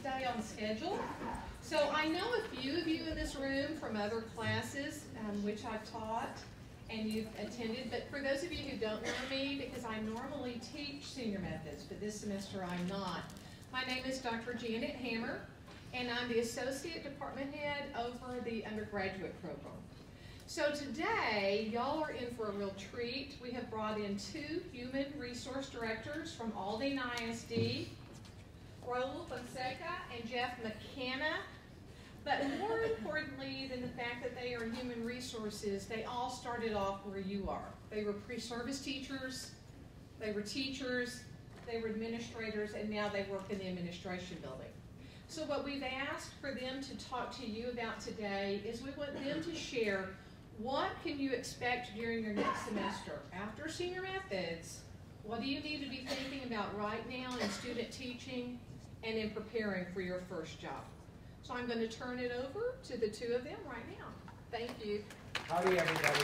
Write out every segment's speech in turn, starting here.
stay on schedule. So I know a few of you in this room from other classes which I've taught and you've attended, but for those of you who don't know me, because I normally teach senior methods, but this semester I'm not, my name is Dr. Janet Hammer, and I'm the Associate Department Head over the undergraduate program. So today, y'all are in for a real treat. We have brought in 2 human resource directors from Aldine ISD, Raul Fonseca and Jeff McKenna. But more importantly than the fact that they are human resources, they all started off where you are. They were pre-service teachers, they were teachers, they were administrators, and now they work in the administration building. So what we've asked for them to talk to you about today is we want them to share what can you expect during your next semester. After senior methods, what do you need to be thinking about right now in student teaching and in preparing for your first job? So I'm going to turn it over to the 2 of them right now. Thank you. Howdy, everybody.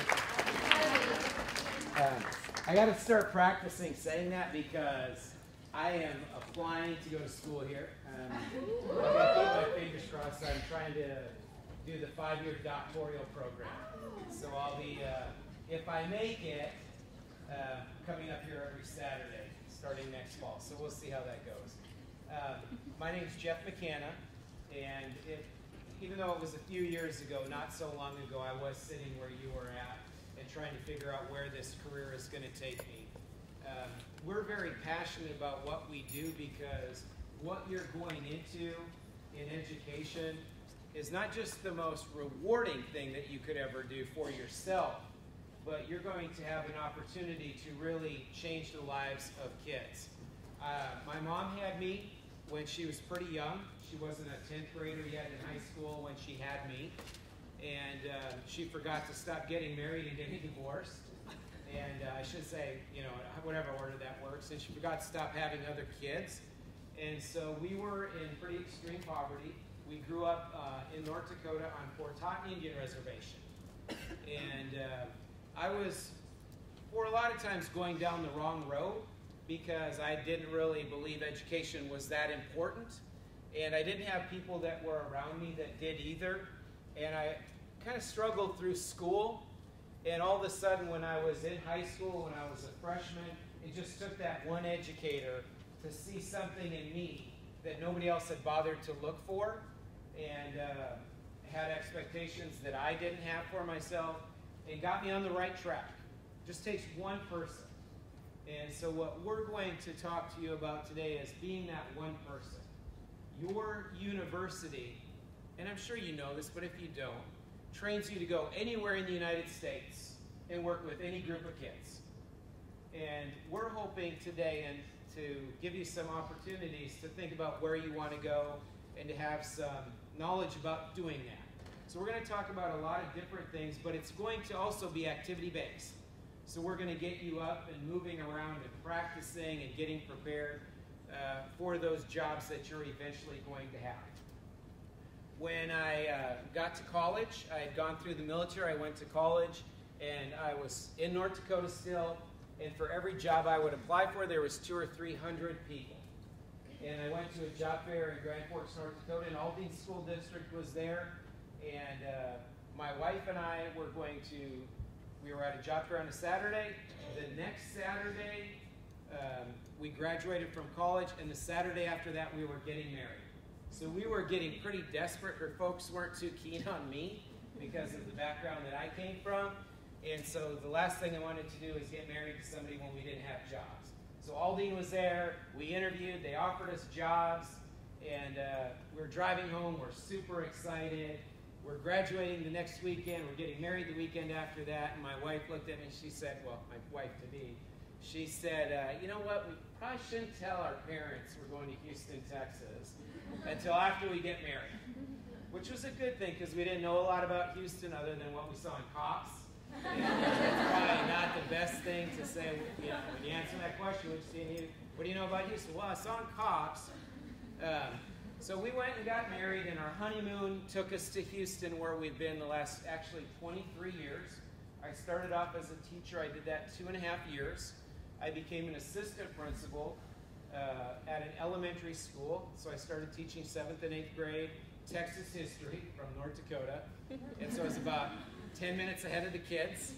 I got to start practicing saying that because I am applying to go to school here. I've got to keep my fingers crossed. I'm trying to do the 5-year doctoral program. So I'll be, if I make it, coming up here every Saturday, starting next fall. So we'll see how that goes. My name is Jeff McKenna. And even though it was a few years ago, not so long ago, I was sitting where you were at and trying to figure out where this career is going to take me. We're very passionate about what we do because what you're going into in education is not just the most rewarding thing that you could ever do for yourself, but you're going to have an opportunity to really change the lives of kids. My mom had me when she was pretty young. She wasn't a 10th grader yet in high school when she had me. And she forgot to stop getting married and getting divorced. And I should say, you know, whatever order that works. And she forgot to stop having other kids. And so we were in pretty extreme poverty. We grew up in North Dakota on Fort Totten Indian Reservation. And I was, for a lot of times, going down the wrong road because I didn't really believe education was that important. And I didn't have people that were around me that did either. And I kind of struggled through school. And all of a sudden, when I was in high school, when I was a freshman, it just took that one educator to see something in me that nobody else had bothered to look for, and had expectations that I didn't have for myself, and got me on the right track. It just takes one person. And so what we're going to talk to you about today is being that one person. Your university, and I'm sure you know this, but if you don't, trains you to go anywhere in the United States and work with any group of kids. And we're hoping today and to give you some opportunities to think about where you want to go and to have some knowledge about doing that. So we're going to talk about a lot of different things, but it's going to also be activity-based. So we're going to get you up and moving around and practicing and getting prepared for those jobs that you're eventually going to have. When I got to college, I had gone through the military. I went to college, and I was in North Dakota still. And for every job I would apply for, there was 200 or 300 people. And I went to a job fair in Grand Forks, North Dakota, and Aldine School District was there. And my wife and I were we were at a job fair on a Saturday. The next Saturday, we graduated from college, and the Saturday after that, we were getting married. So we were getting pretty desperate. Her folks weren't too keen on me because of the background that I came from. And so the last thing I wanted to do was get married to somebody when we didn't have jobs. So Aldine was there, we interviewed, they offered us jobs, and we're driving home, we're super excited. We're graduating the next weekend, we're getting married the weekend after that, and my wife looked at me and she said, well, my wife to be, she said, you know what, we probably shouldn't tell our parents we're going to Houston, Texas until after we get married. Which was a good thing because we didn't know a lot about Houston other than what we saw in Cops. And it's probably not the best thing to say, you know, when you answer that question, what do you know about Houston? Well, I saw in Cops. So we went and got married, and our honeymoon took us to Houston, where we've been the last, actually, 23 years. I started off as a teacher. I did that 2.5 years. I became an assistant principal, at an elementary school. So I started teaching 7th and 8th grade Texas history from North Dakota. And so it's about 10 minutes ahead of the kids.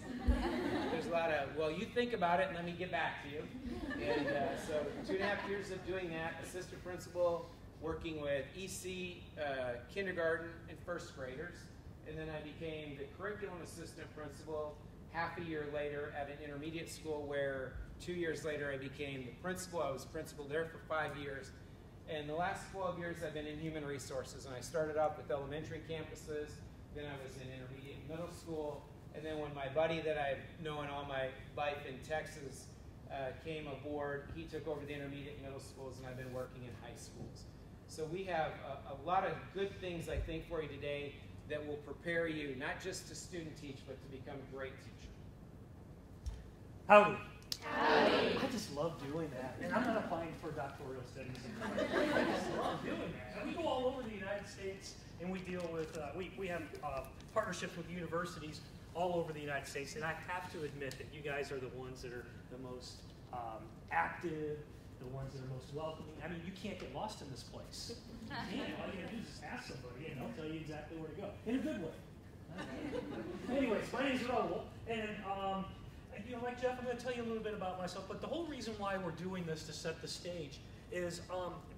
There's a lot of, well, you think about it and let me get back to you. And so 2.5 years of doing that, assistant principal, working with EC, kindergarten, and first graders. And then I became the curriculum assistant principal half a year later at an intermediate school where 2 years later I became the principal. I was principal there for 5 years. And the last 12 years I've been in human resources. And I started off with elementary campuses, then I was in intermediate and middle school. And then when my buddy that I've known all my life in Texas came aboard, he took over the intermediate and middle schools, and I've been working in high schools. So we have a lot of good things, I think, for you today that will prepare you not just to student teach, but to become a great teacher. Howdy. Howdy. I just love doing that. And I'm not applying for doctoral studies. I just love doing that. And we go all over the United States, and we deal with, we have partnerships with universities all over the United States. And I have to admit that you guys are the ones that are the most active, the ones that are most welcoming. I mean, you can't get lost in this place. You can't. All you gotta do is just ask somebody, and they'll tell you exactly where to go. In a good way. Anyways, my name's Raul, and you know, like Jeff, I'm going to tell you a little bit about myself, but the whole reason why we're doing this to set the stage is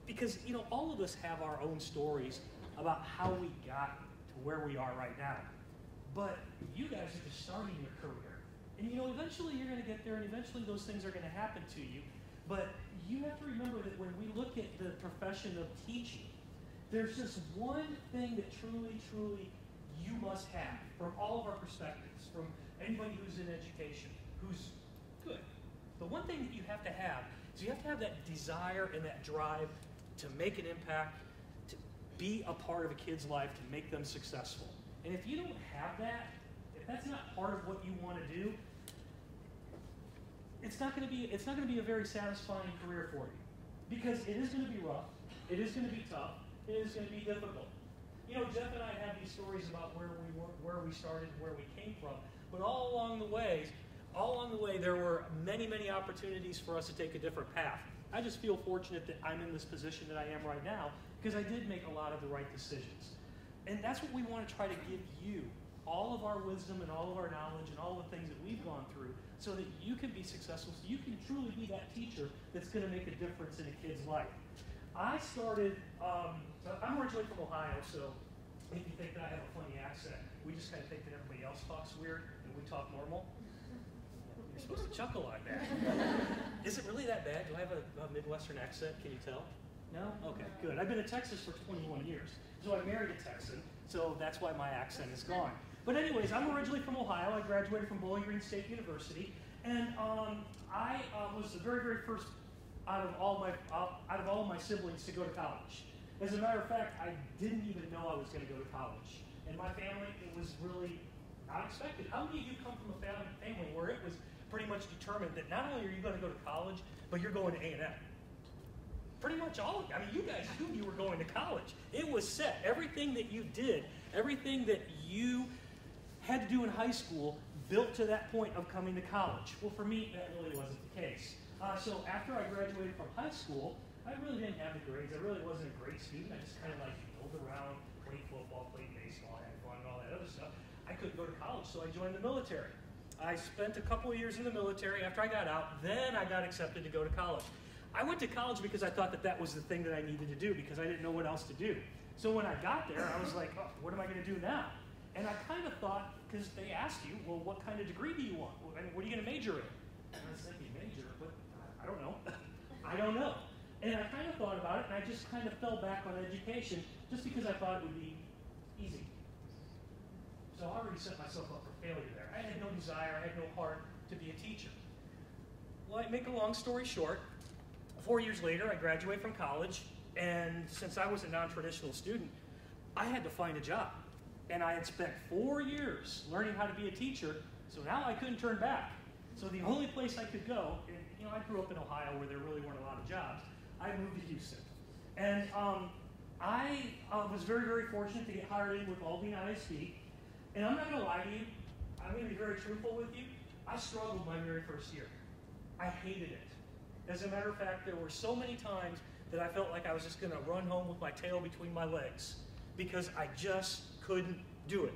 because, you know, all of us have our own stories about how we got to where we are right now. But you guys are just starting your career. And, you know, eventually you're going to get there, and eventually those things are going to happen to you. But you have to remember that when we look at the profession of teaching, there's just one thing that truly, truly you must have from all of our perspectives, from anybody who's in education, who's good. The one thing that you have to have is you have to have that desire and that drive to make an impact, to be a part of a kid's life, to make them successful. And if you don't have that, if that's not part of what you want to do, it's not going to be a very satisfying career for you, because it is going to be rough, it is going to be tough, it is going to be difficult. You know, Jeff and I have these stories about where we started, where we came from, but all along the way, there were many, many opportunities for us to take a different path. I just feel fortunate that I'm in this position that I am right now because I did make a lot of the right decisions. And that's what we want to try to give you, all of our wisdom and all of our knowledge and all the things that we've gone through so that you can be successful, so you can truly be that teacher that's going to make a difference in a kid's life. I started, I'm originally from Ohio, so if you think that I have a funny accent, we just kind of think that everybody else talks weird and we talk normal. You're supposed to chuckle like that. Is it really that bad? Do I have a Midwestern accent? Can you tell? No? Okay, good. I've been in Texas for 21 years. So I married a Texan, so that's why my accent is gone. But anyways, I'm originally from Ohio. I graduated from Bowling Green State University, and I was the very, very first out of all of my siblings to go to college. As a matter of fact, I didn't even know I was going to go to college. And my family, it was really not expected. How many of you come from a family where it was pretty much determined that not only are you going to go to college, but you're going to A&M? Pretty much all of you. I mean, you guys knew you were going to college. It was set. Everything that you did, everything that you had to do in high school built to that point of coming to college. Well, for me, that really wasn't the case. So after I graduated from high school, I really didn't have the grades. I really wasn't a great student. I just kind of like rolled around, played football, played baseball, had fun and all that other stuff. I couldn't go to college, so I joined the military. I spent a couple of years in the military. After I got out, then I got accepted to go to college. I went to college because I thought that that was the thing that I needed to do because I didn't know what else to do. So when I got there, I was like, oh, what am I going to do now? And I kind of thought, because they asked you, well, what kind of degree do you want? I mean, what are you going to major in? And I was thinking, major, but I don't know. I don't know. And I kind of thought about it, and I just kind of fell back on education just because I thought it would be easy. So I already set myself up for failure there. I had no desire, I had no heart to be a teacher. Well, I make a long story short, 4 years later, I graduated from college, and since I was a non-traditional student, I had to find a job. And I had spent 4 years learning how to be a teacher, so now I couldn't turn back. So the only place I could go, and, you know, I grew up in Ohio where there really weren't a lot of jobs. I moved to Houston. And I was very, very fortunate to get hired in with Aldine ISD. And I'm not going to lie to you. I'm going to be very truthful with you. I struggled my very first year. I hated it. As a matter of fact, there were so many times that I felt like I was just going to run home with my tail between my legs because I just couldn't do it.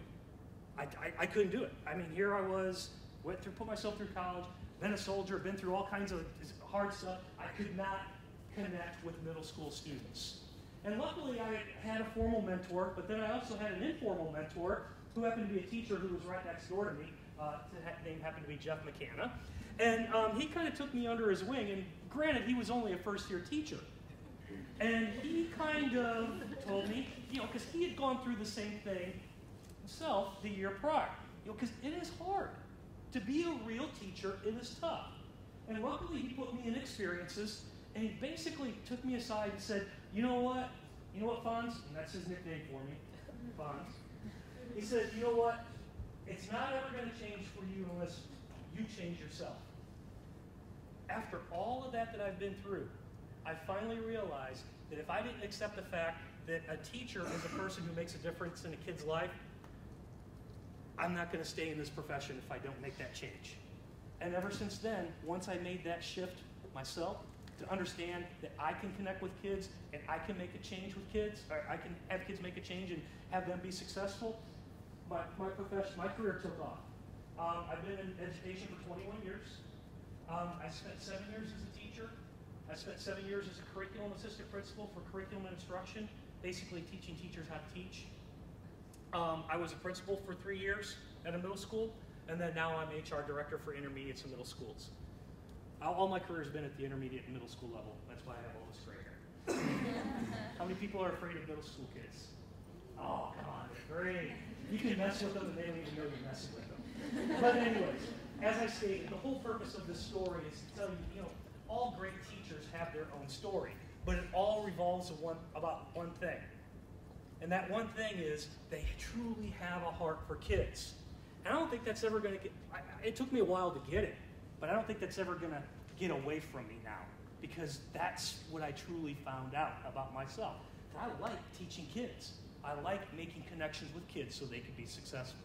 I couldn't do it. I mean, here I was, put myself through college, been a soldier, been through all kinds of hard stuff. I could not connect with middle school students. And luckily I had a formal mentor, but then I also had an informal mentor who happened to be a teacher who was right next door to me. His name happened to be Jeff McCanna. And he kind of took me under his wing, and granted, he was only a first-year teacher. And he kind of told me, you know, because he had gone through the same thing himself the year prior. You know, because it is hard. To be a real teacher, it is tough. And luckily, he put me in experiences, and he basically took me aside and said, you know what, Fonz? And that's his nickname for me, Fonz. He said, you know what? It's not ever going to change for you unless you change yourself. After all of that I've been through, I finally realized that if I didn't accept the fact that a teacher is a person who makes a difference in a kid's life, I'm not going to stay in this profession if I don't make that change. And ever since then, once I made that shift myself to understand that I can connect with kids and I can make a change with kids, or I can have kids make a change and have them be successful, my career took off. I've been in education for 21 years. I spent 7 years as a teacher. I spent 7 years as a curriculum assistant principal for curriculum and instruction, basically teaching teachers how to teach. I was a principal for 3 years at a middle school, and then now I'm HR director for intermediates and middle schools. All my career has been at the intermediate and middle school level. That's why I have all this gray hair. How many people are afraid of middle school kids? Oh, come on, they're great. You can mess with them and they don't even know you're messing with them. But anyways, as I stated, the whole purpose of this story is to tell you, you know, all great teachers have their own story, but it all revolves about one thing. And that one thing is they truly have a heart for kids. And I don't think that's ever going to get, it took me a while to get it, but I don't think that's ever going to get away from me now, because that's what I truly found out about myself. I like teaching kids. I like making connections with kids so they can be successful.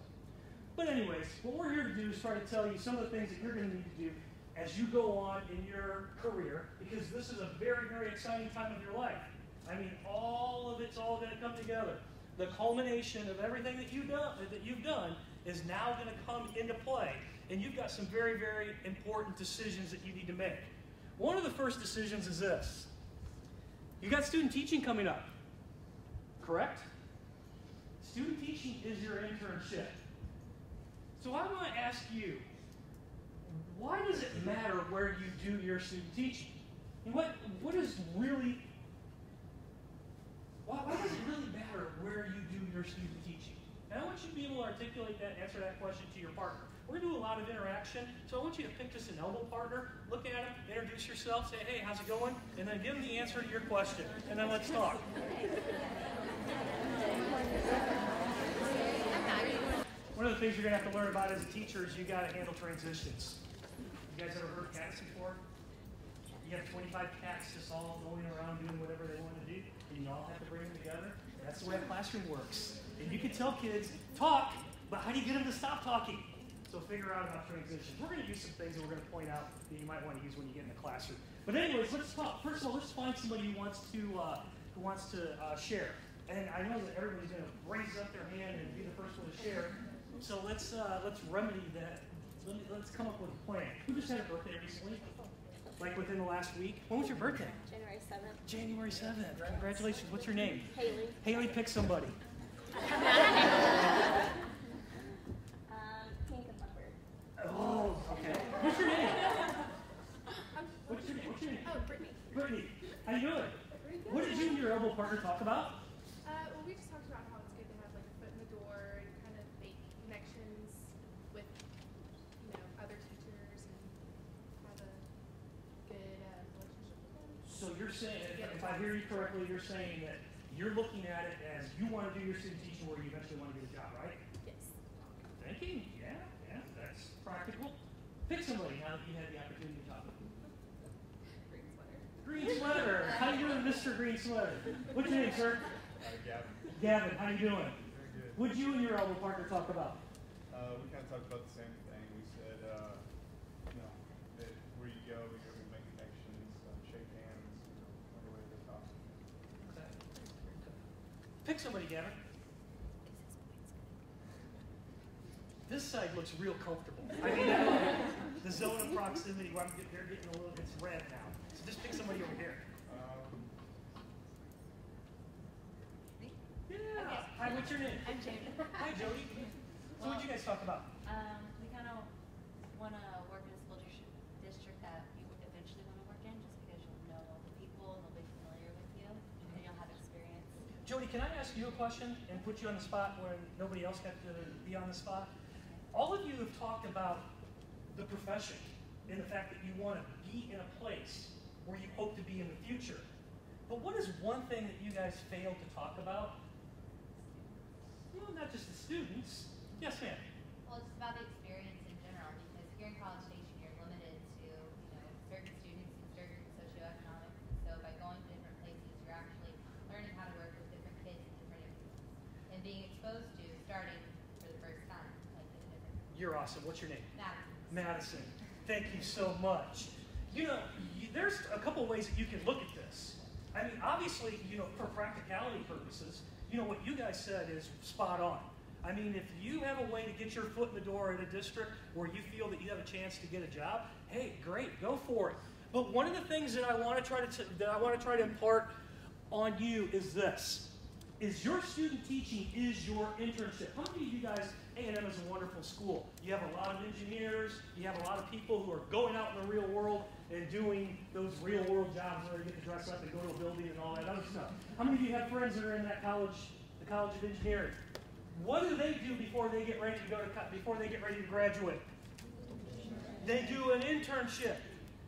But anyways, what we're here to do is try to tell you some of the things that you're going to need to do as you go on in your career, because this is a very, very exciting time of your life. I mean, all of it's all going to come together. The culmination of everything that you've done is now going to come into play, and you've got some very, very important decisions that you need to make. One of the first decisions is this. You got student teaching coming up, correct? Student teaching is your internship. So I want to ask you, why does it matter where you do your student teaching? And what is really, why does it really matter where you do your student teaching? And I want you to be able to articulate that, answer that question to your partner. We're going to do a lot of interaction, so I want you to pick just an elbow partner, look at him, introduce yourself, say, hey, how's it going? And then give him the answer to your question, and then let's talk. One of the things you're going to have to learn about as a teacher is you got to handle transitions. You guys ever heard cats before? You have 25 cats just all going around doing whatever they want to do, and you all have to bring them together. That's the way a classroom works. And you can tell kids, talk, but how do you get them to stop talking? So figure out about transitions. We're going to use some things that we're going to point out that you might want to use when you get in the classroom. But anyways, let's talk. First of all, let's find somebody who wants to share. And I know that everybody's going to raise up their hand and be the first one to share. So let's remedy that. Let's come up with a plan. Who just had a birthday recently? Like within the last week? When was your birthday? January 7th. January 7th. Congratulations. What's your name? Haley. Haley, pick somebody. Pink and leopard. Oh, okay. What's your name? What's your name? Oh, Brittany. Brittany. How you doing? What did you and your elbow partner talk about? Well, we just talked about how it's good to have like a foot in the door and kind of make connections with, other teachers and have a good relationship with them. So you're saying, if I hear you correctly, you're saying that you're looking at it as you want to do your student teaching where you eventually want to get a job, right? Yes. Thinking, yeah, that's practical. Pick somebody now that you had the opportunity to talk with them. Green sweater. Green Sweater. How you doing, Mr. Green Sweater? What's your name, sir? Gavin. Gavin, how you doing? Very good. What did you and your elbow partner talk about? We kind of talked about the same thing. We said, that where you go, you're going to make connections. Pick somebody, Gavin. This side looks real comfortable. I mean, the zone of proximity where they're getting a little, it's red now. So just pick somebody over here. Yeah. Okay. Hi, what's your name? I'm Jody. Hi, Jody. So what'd you guys talk about? We kind of want to work in a school district that you would eventually want to work in, just because you'll know all the people and they'll be familiar with you, and you'll have experience. Jody, can I ask you a question and put you on the spot when nobody else got to be on the spot? All of you have talked about the profession and the fact that you want to be in a place where you hope to be in the future. But what is one thing that you guys failed to talk about? Well, not just the students. Yes, ma'am. Well, it's about the experience in general, because here in College Station, you're limited to, certain students and certain socioeconomics. So by going to different places, you're actually learning how to work with different kids in different areas and being exposed to starting for the first time, like in different. You're awesome. What's your name? Madison. Madison. Thank you so much. There's a couple ways that you can look at this. I mean, obviously, for practicality purposes, what you guys said is spot on. I mean, if you have a way to get your foot in the door in a district where you feel that you have a chance to get a job, hey, great, go for it. But one of the things that I want to try to impart on you is this: is your student teaching is your internship. How many of you guys? A&M is a wonderful school. You have a lot of engineers. You have a lot of people who are going out in the real world and doing those real world jobs where they get to dress up and go to a building and all that other stuff. How many of you have friends that are in that college, the College of Engineering? What do they do before they get ready to graduate? They do an internship.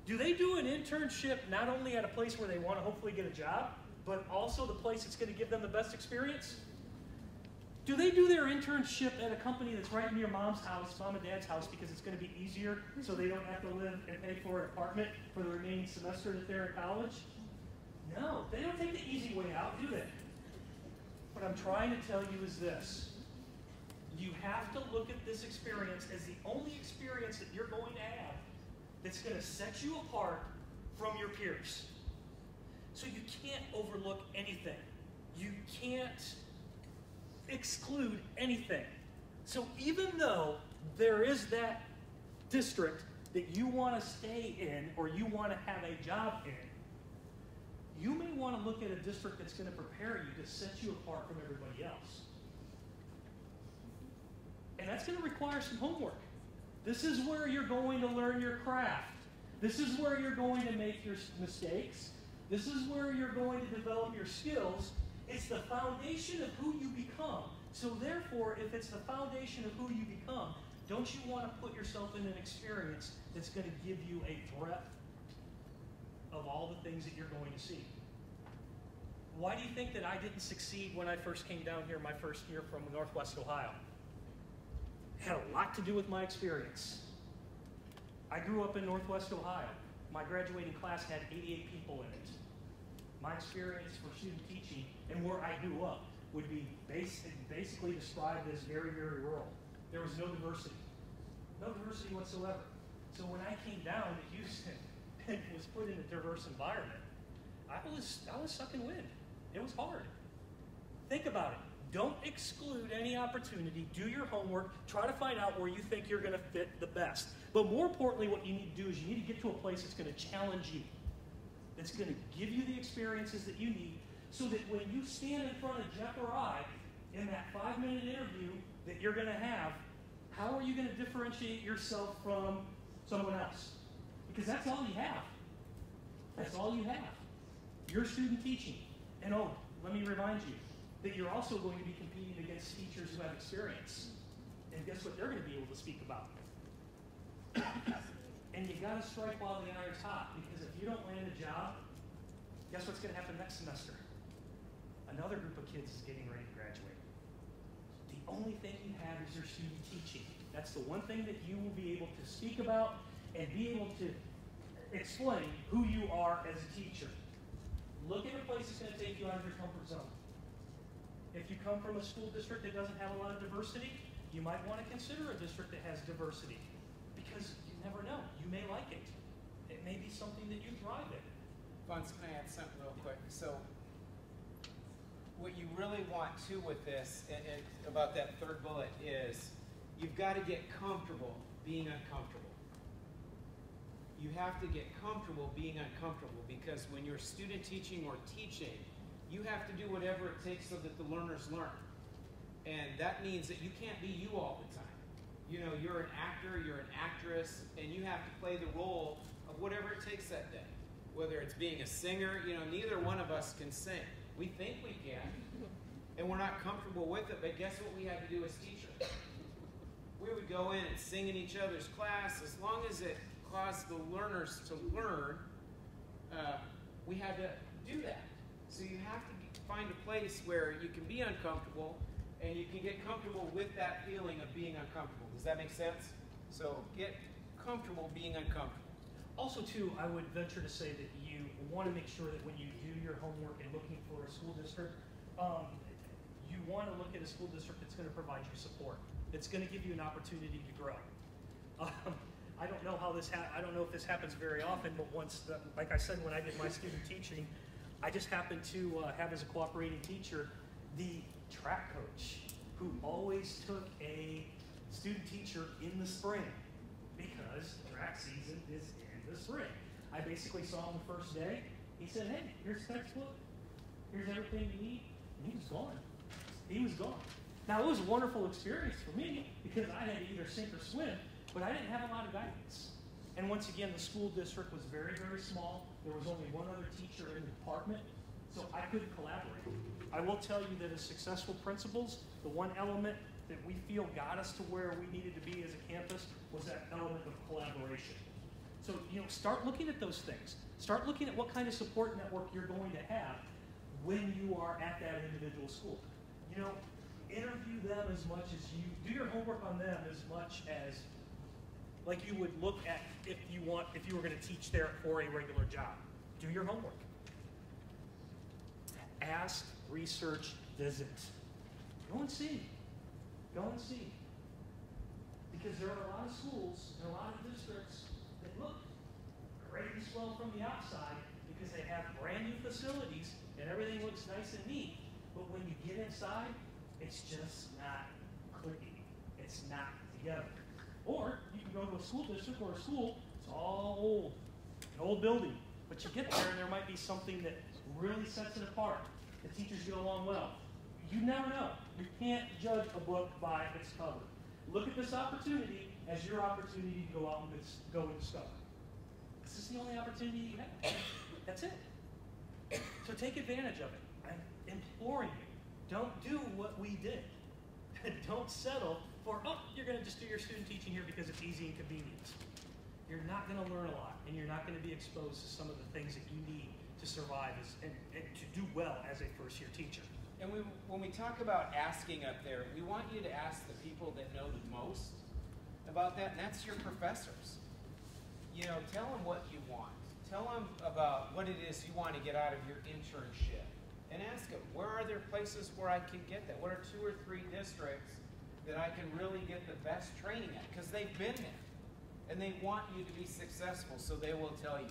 Do they do an internship not only at a place where they want to hopefully get a job, but also the place that's going to give them the best experience? Do they do their internship at a company that's right near mom and dad's house, because it's going to be easier so they don't have to live and pay for an apartment for the remaining semester that they're in college? No, they don't take the easy way out, do they? What I'm trying to tell you is this: you have to look at this experience as the only experience that you're going to have that's going to set you apart from your peers. So you can't overlook anything. You can't exclude anything. So even though there is that district that you want to stay in or you want to have a job in, you may want to look at a district that's going to prepare you to set you apart from everybody else. And that's going to require some homework. This is where you're going to learn your craft. This is where you're going to make your mistakes. This is where you're going to develop your skills. It's the foundation of who you become. So therefore, if it's the foundation of who you become, don't you want to put yourself in an experience that's going to give you a breadth of all the things that you're going to see? Why do you think that I didn't succeed when I first came down here my first year from Northwest Ohio? It had a lot to do with my experience. I grew up in Northwest Ohio. My graduating class had 88 people in it. My experience for student teaching and where I grew up would be basically described as very, very rural. There was no diversity. No diversity whatsoever. So when I came down to Houston and was put in a diverse environment, I was sucking wind. It was hard. Think about it. Don't exclude any opportunity. Do your homework. Try to find out where you think you're going to fit the best. But more importantly, what you need to do is you need to get to a place that's going to challenge you. That's going to give you the experiences that you need, so that when you stand in front of Jeff or I in that 5-minute interview that you're going to have, how are you going to differentiate yourself from someone else? Because that's all you have. That's all you have. Your student teaching. And oh, let me remind you that you're also going to be competing against teachers who have experience. And guess what they're going to be able to speak about? And you got to strike while the iron's hot, because if you don't land a job, guess what's going to happen next semester? Another group of kids is getting ready to graduate. The only thing you have is your student teaching. That's the one thing that you will be able to speak about and be able to explain who you are as a teacher. Look at a place that's going to take you out of your comfort zone. If you come from a school district that doesn't have a lot of diversity, you might want to consider a district that has diversity, because you never know. You may like it. It may be something that you thrive in. Fonz, can I add something real quick? So what you really want too with this, and about that third bullet, is you've got to get comfortable being uncomfortable. You have to get comfortable being uncomfortable, because when you're student teaching or teaching, you have to do whatever it takes so that the learners learn. And that means that you can't be you all the time. You know, you're an actor, you're an actress, and you have to play the role of whatever it takes that day. Whether it's being a singer, you know, neither one of us can sing. We think we can, and we're not comfortable with it, but guess what we had to do as teachers? We would go in and sing in each other's class. As long as it caused the learners to learn, we had to do that. So you have to find a place where you can be uncomfortable, and you can get comfortable with that feeling of being uncomfortable. Does that make sense? So get comfortable being uncomfortable. Also, too, I would venture to say that you want to make sure that when you do your homework and looking for a school district, you want to look at a school district that's going to provide you support. It's going to give you an opportunity to grow. I don't know how this I don't know if this happens very often, but like I said, when I did my student teaching, I just happened to have as a cooperating teacher the track coach who always took a student teacher in the spring, because track season is in the spring. I basically saw him the first day. He said, "Hey, here's the textbook. Here's everything you need." And he was gone. He was gone. Now, it was a wonderful experience for me, because I had to either sink or swim, but I didn't have a lot of guidance. And once again, the school district was very, very small. There was only one other teacher in the department, so I couldn't collaborate. I will tell you that as successful principals, the one element that we feel got us to where we needed to be as a campus was that element of collaboration. So, you know, start looking at those things. Start looking at what kind of support network you're going to have when you are at that individual school. You know, interview them as much as do your homework on them as much as like you would look at if you were going to teach there for a regular job. Do your homework. Ask, research, visit. Go and see. Go and see. Because there are a lot of schools and a lot of districts that look great and swell from the outside because they have brand new facilities and everything looks nice and neat. But when you get inside, it's just not clicking. It's not together. Or you can go to a school district or a school, it's all old, an old building. But you get there and there might be something that really sets it apart. The teachers get along well. You never know. You can't judge a book by its cover. Look at this opportunity as your opportunity to go out and go and discover. This is the only opportunity you have. That's it. So take advantage of it. I'm imploring you. Don't do what we did. Don't settle for, oh, you're going to just do your student teaching here because it's easy and convenient. You're not going to learn a lot, and you're not going to be exposed to some of the things that you need to survive and to do well as a first-year teacher. And when we talk about asking up there, we want you to ask the people that know the most about that, and that's your professors. You know, tell them what you want. Tell them about what it is you want to get out of your internship. And ask them, where are there places where I can get that? What are 2 or 3 districts that I can really get the best training at? Because they've been there. And they want you to be successful, so they will tell you.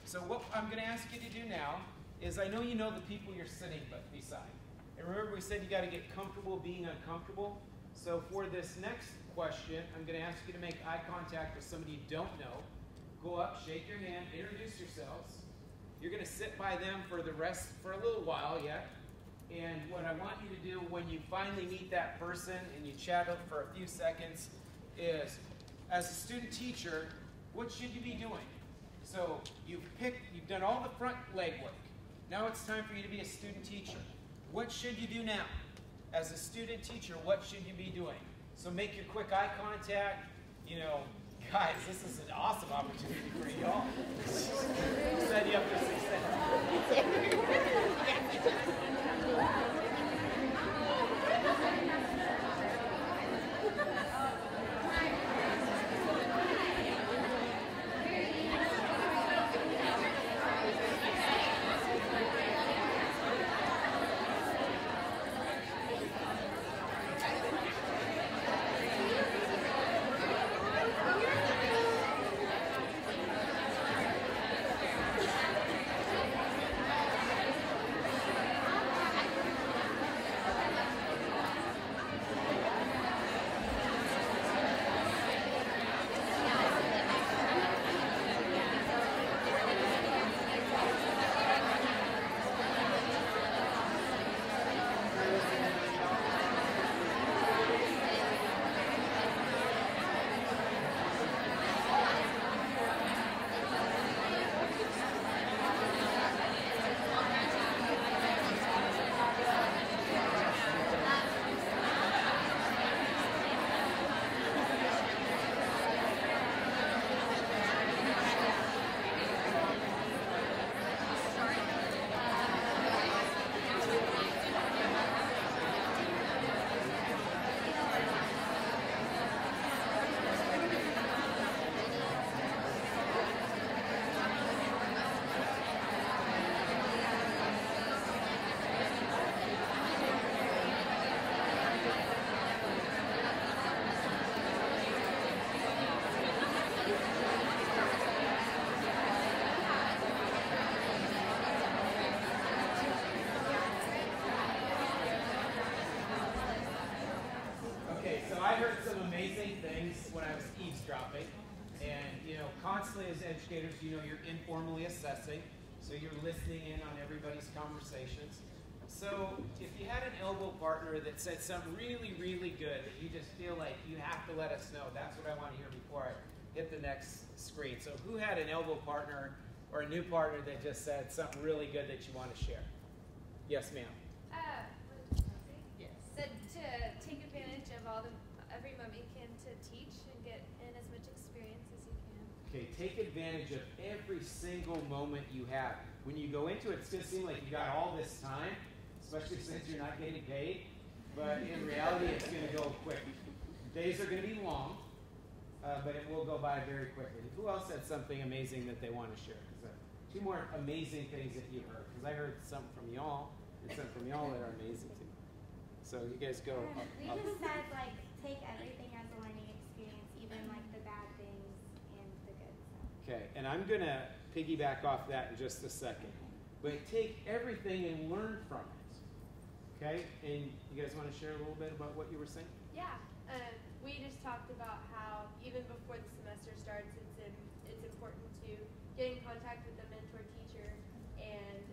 So what I'm going to ask you to do now is, I know you know the people you're sitting beside. And remember, we said you got to get comfortable being uncomfortable. So for this next question, I'm going to ask you to make eye contact with somebody you don't know. Go up, shake your hand, introduce yourselves. You're going to sit by them for a little while yet. And what I want you to do when you finally meet that person and you chat up for a few seconds is, as a student teacher, what should you be doing? So you've done all the front legwork. Now it's time for you to be a student teacher. What should you do now? As a student teacher, what should you be doing? So make your quick eye contact. You know, guys, this is an awesome opportunity for y'all. Set you up for success. constantly as educators, you're informally assessing, so you're listening in on everybody's conversations. So if you had an elbow partner that said something really, really good that you just feel like you have to let us know, that's what I want to hear before I hit the next screen. So who had an elbow partner or a new partner that just said something really good that you want to share? Yes, ma'am. Yes. Said to take advantage of every moment you can to teach and get in as much experience as you can. Okay, take advantage of every single moment you have. When you go into it, it's going to seem like you got all this time, especially since you're not getting paid. But in reality, it's going to go quick. Days are going to be long, but it will go by very quickly. Who else had something amazing that they want to share? Two more amazing things that you heard, because I heard something from y'all, and something from y'all that are amazing too. So you guys go. We just said like take everything as a learning experience, even like the bad things and the good stuff. Okay, and I'm gonna piggyback off that in just a second. But take everything and learn from it. Okay, and you guys want to share a little bit about what you were saying? Yeah. We just talked about how even before the semester starts, it's important to get in contact with the mentor teacher and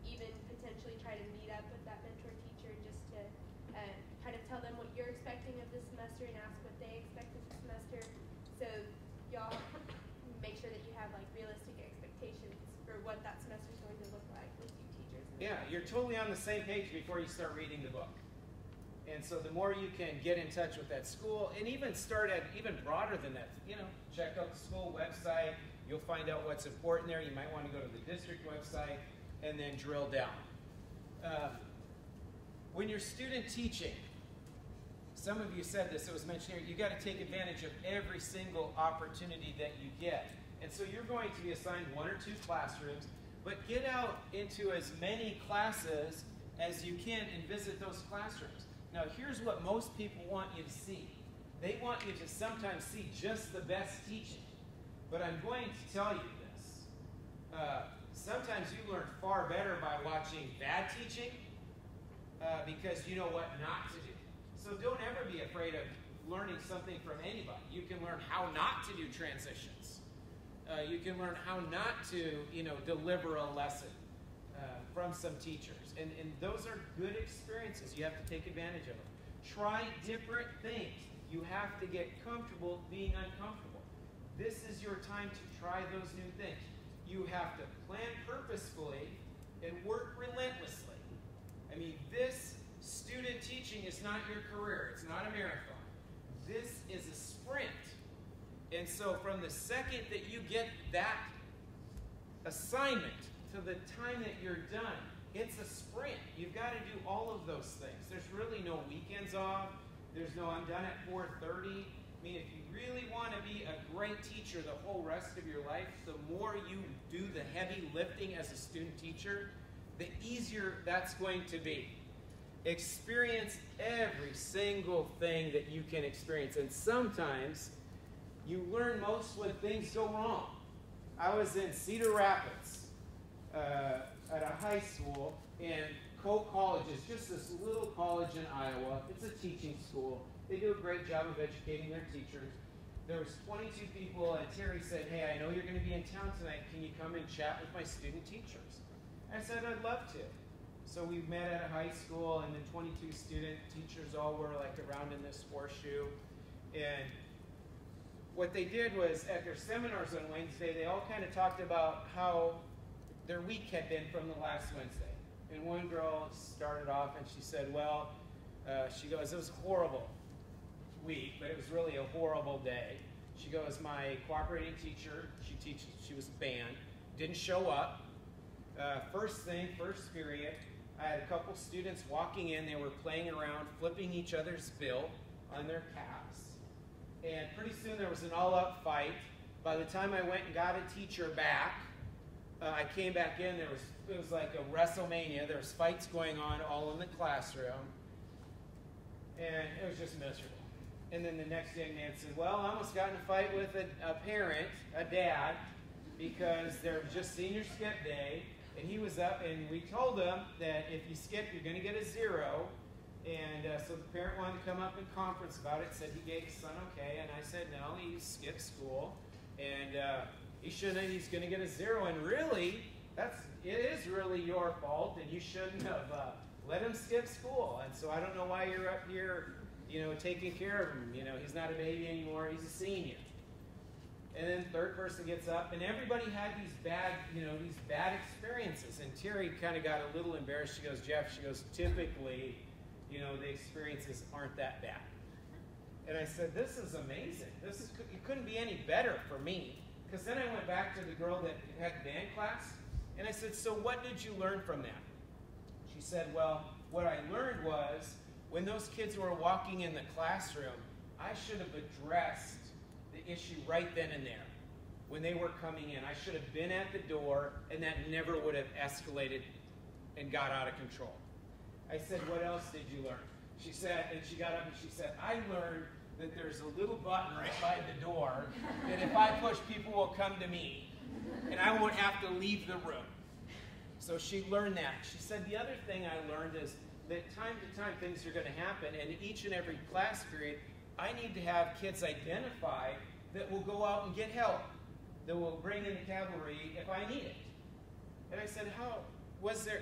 even potentially try to meet up with that mentor teacher just to kind of tell them what you're expecting of this semester and ask what they expect of the semester. So y'all make sure that you have like realistic expectations for what that semester is going to look like with you teachers. Yeah, you're totally on the same page before you start reading the book. And so the more you can get in touch with that school, and even start at even broader than that, check out the school website. You'll find out what's important there. You might want to go to the district website and then drill down. When you're student teaching, some of you said this, it was mentioned here, you got to take advantage of every single opportunity that you get. And so you're going to be assigned 1 or 2 classrooms, but get out into as many classes as you can and visit those classrooms. Now here's what most people want you to see. They want you to sometimes see just the best teaching. But I'm going to tell you this. Sometimes you learn far better by watching bad teaching because you know what not to do. So don't ever be afraid of learning something from anybody. You can learn how not to do transitions. You can learn how not to, deliver a lesson from some teachers. And those are good experiences. You have to take advantage of them. Try different things. You have to get comfortable being uncomfortable. This is your time to try those new things. You have to plan purposefully and work relentlessly. I mean, this student teaching is not your career. It's not a marathon. This is a sprint. And so from the second that you get that assignment to the time that you're done, it's a sprint. You've got to do all of those things. There's really no weekends off. There's no I'm done at 4:30. I mean, if you really want to be a great teacher the whole rest of your life, the more you do the heavy lifting as a student teacher, the easier that's going to be. Experience every single thing that you can experience. And sometimes you learn most when things go wrong. I was in Cedar Rapids at a high school, and Coe College is just this little college in Iowa. It's a teaching school. They do a great job of educating their teachers. There was 22 people, and Terry said, hey, I know you're going to be in town tonight. Can you come and chat with my student teachers? I said, I'd love to. So we met at a high school, and then 22 student teachers all were like around in this horseshoe. And what they did was, at their seminars on Wednesday, they all kind of talked about how their week had been from the last Wednesday. And one girl started off and she said, well, she goes, it was a horrible week, but it was really a horrible day. She goes, my cooperating teacher, she was band, didn't show up. First period, I had a couple students walking in, they were playing around, flipping each other's bill on their caps. And pretty soon there was an all-out fight. By the time I went and got a teacher back, I came back in, it was like a WrestleMania. There was fights going on all in the classroom. And it was just miserable. And then the next young man said, well, I almost got in a fight with a parent, a dad, because they're just senior skip day. And he was up, and we told him that if you skip, you're going to get a 0. And so the parent wanted to come up in conference about it, said he gave his son okay. And I said, no, he skipped school. And he's going to get a 0, and really, it is really your fault, and you shouldn't have let him skip school. And so I don't know why you're up here, taking care of him. He's not a baby anymore, he's a senior. And then third person gets up, and everybody had these bad experiences. And Terry kind of got a little embarrassed. She goes, Jeff, typically, the experiences aren't that bad. And I said, this is amazing. It couldn't be any better for me. Because then I went back to the girl that had band class, and I said, so what did you learn from that? She said, well, what I learned was, when those kids were walking in the classroom, I should have addressed the issue right then and there. When they were coming in, I should have been at the door, and that never would have escalated and got out of control. I said, what else did you learn? She said, and she got up and she said, I learned that there's a little button right by the door that if I push, people will come to me, and I won't have to leave the room. So she learned that. She said, the other thing I learned is that time to time things are going to happen, and each and every class period, I need to have kids identified that will go out and get help, that will bring in the cavalry if I need it. And I said,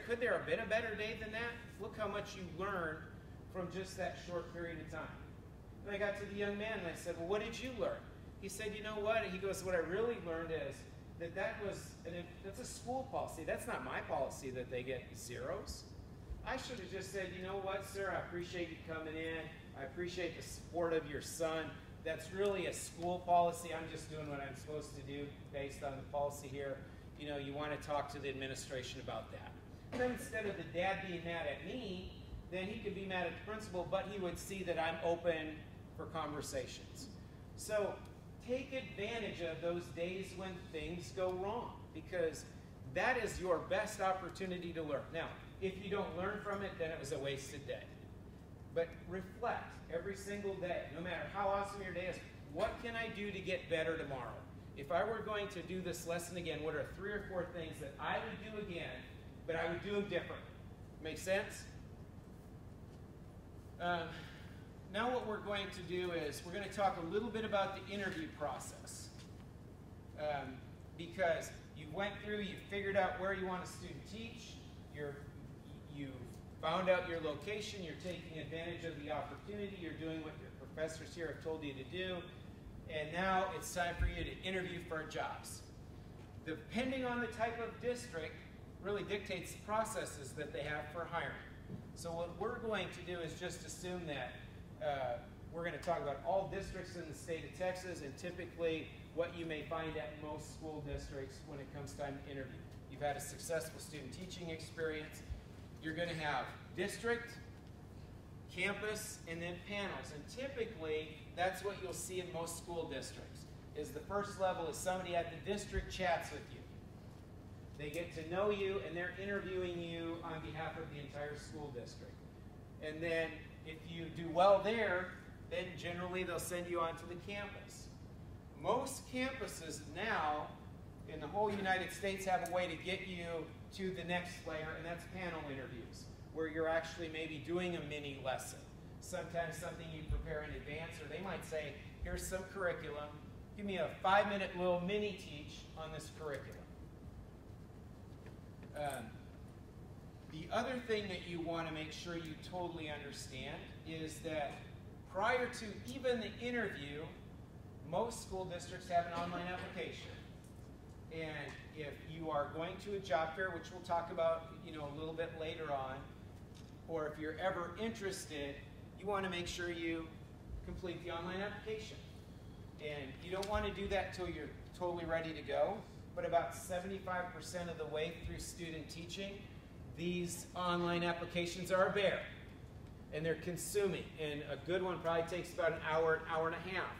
could there have been a better day than that? Look how much you learned from just that short period of time. And I got to the young man and I said, well, what did you learn? He said, you know what? He goes, what I really learned is that's a school policy. That's not my policy that they get 0s. I should have just said, you know what, sir, I appreciate you coming in. I appreciate the support of your son. That's really a school policy. I'm just doing what I'm supposed to do based on the policy here. You want to talk to the administration about that. And then instead of the dad being mad at me, then he could be mad at the principal, but he would see that I'm open for conversations. So take advantage of those days when things go wrong, because that is your best opportunity to learn. Now, if you don't learn from it, then it was a wasted day. But reflect every single day, no matter how awesome your day is, what can I do to get better tomorrow? If I were going to do this lesson again, what are 3 or 4 things that I would do again, but I would do them differently? Make sense? Now what we're going to do is we're going to talk a little bit about the interview process. Because you went through, you figured out where you want a student to teach, you found out your location, you're taking advantage of the opportunity, you're doing what your professors here have told you to do, and now it's time for you to interview for jobs. Depending on the type of district, really dictates the processes that they have for hiring. So what we're going to do is just assume that we're going to talk about all districts in the state of Texas, and typically what you may find at most school districts when it comes time to interview. You've had a successful student teaching experience. You're going to have district, campus, and then panels. And typically, that's what you'll see in most school districts, is the first level is somebody at the district chats with you. They get to know you, and they're interviewing you on behalf of the entire school district. And then if you do well there, then generally they'll send you onto the campus. Most campuses now in the whole United States have a way to get you to the next layer, and that's panel interviews, where you're actually maybe doing a mini lesson. Sometimes something you prepare in advance, or they might say, here's some curriculum, give me a 5-minute little mini teach on this curriculum. The other thing that you want to make sure you totally understand is that prior to even the interview, most school districts have an online application. And if you are going to a job fair, which we'll talk about a little bit later on, or if you're ever interested, you want to make sure you complete the online application. And you don't want to do that until you're totally ready to go, but about 75% of the way through student teaching, these online applications are bare, and they're consuming. And a good one probably takes about an hour and a half.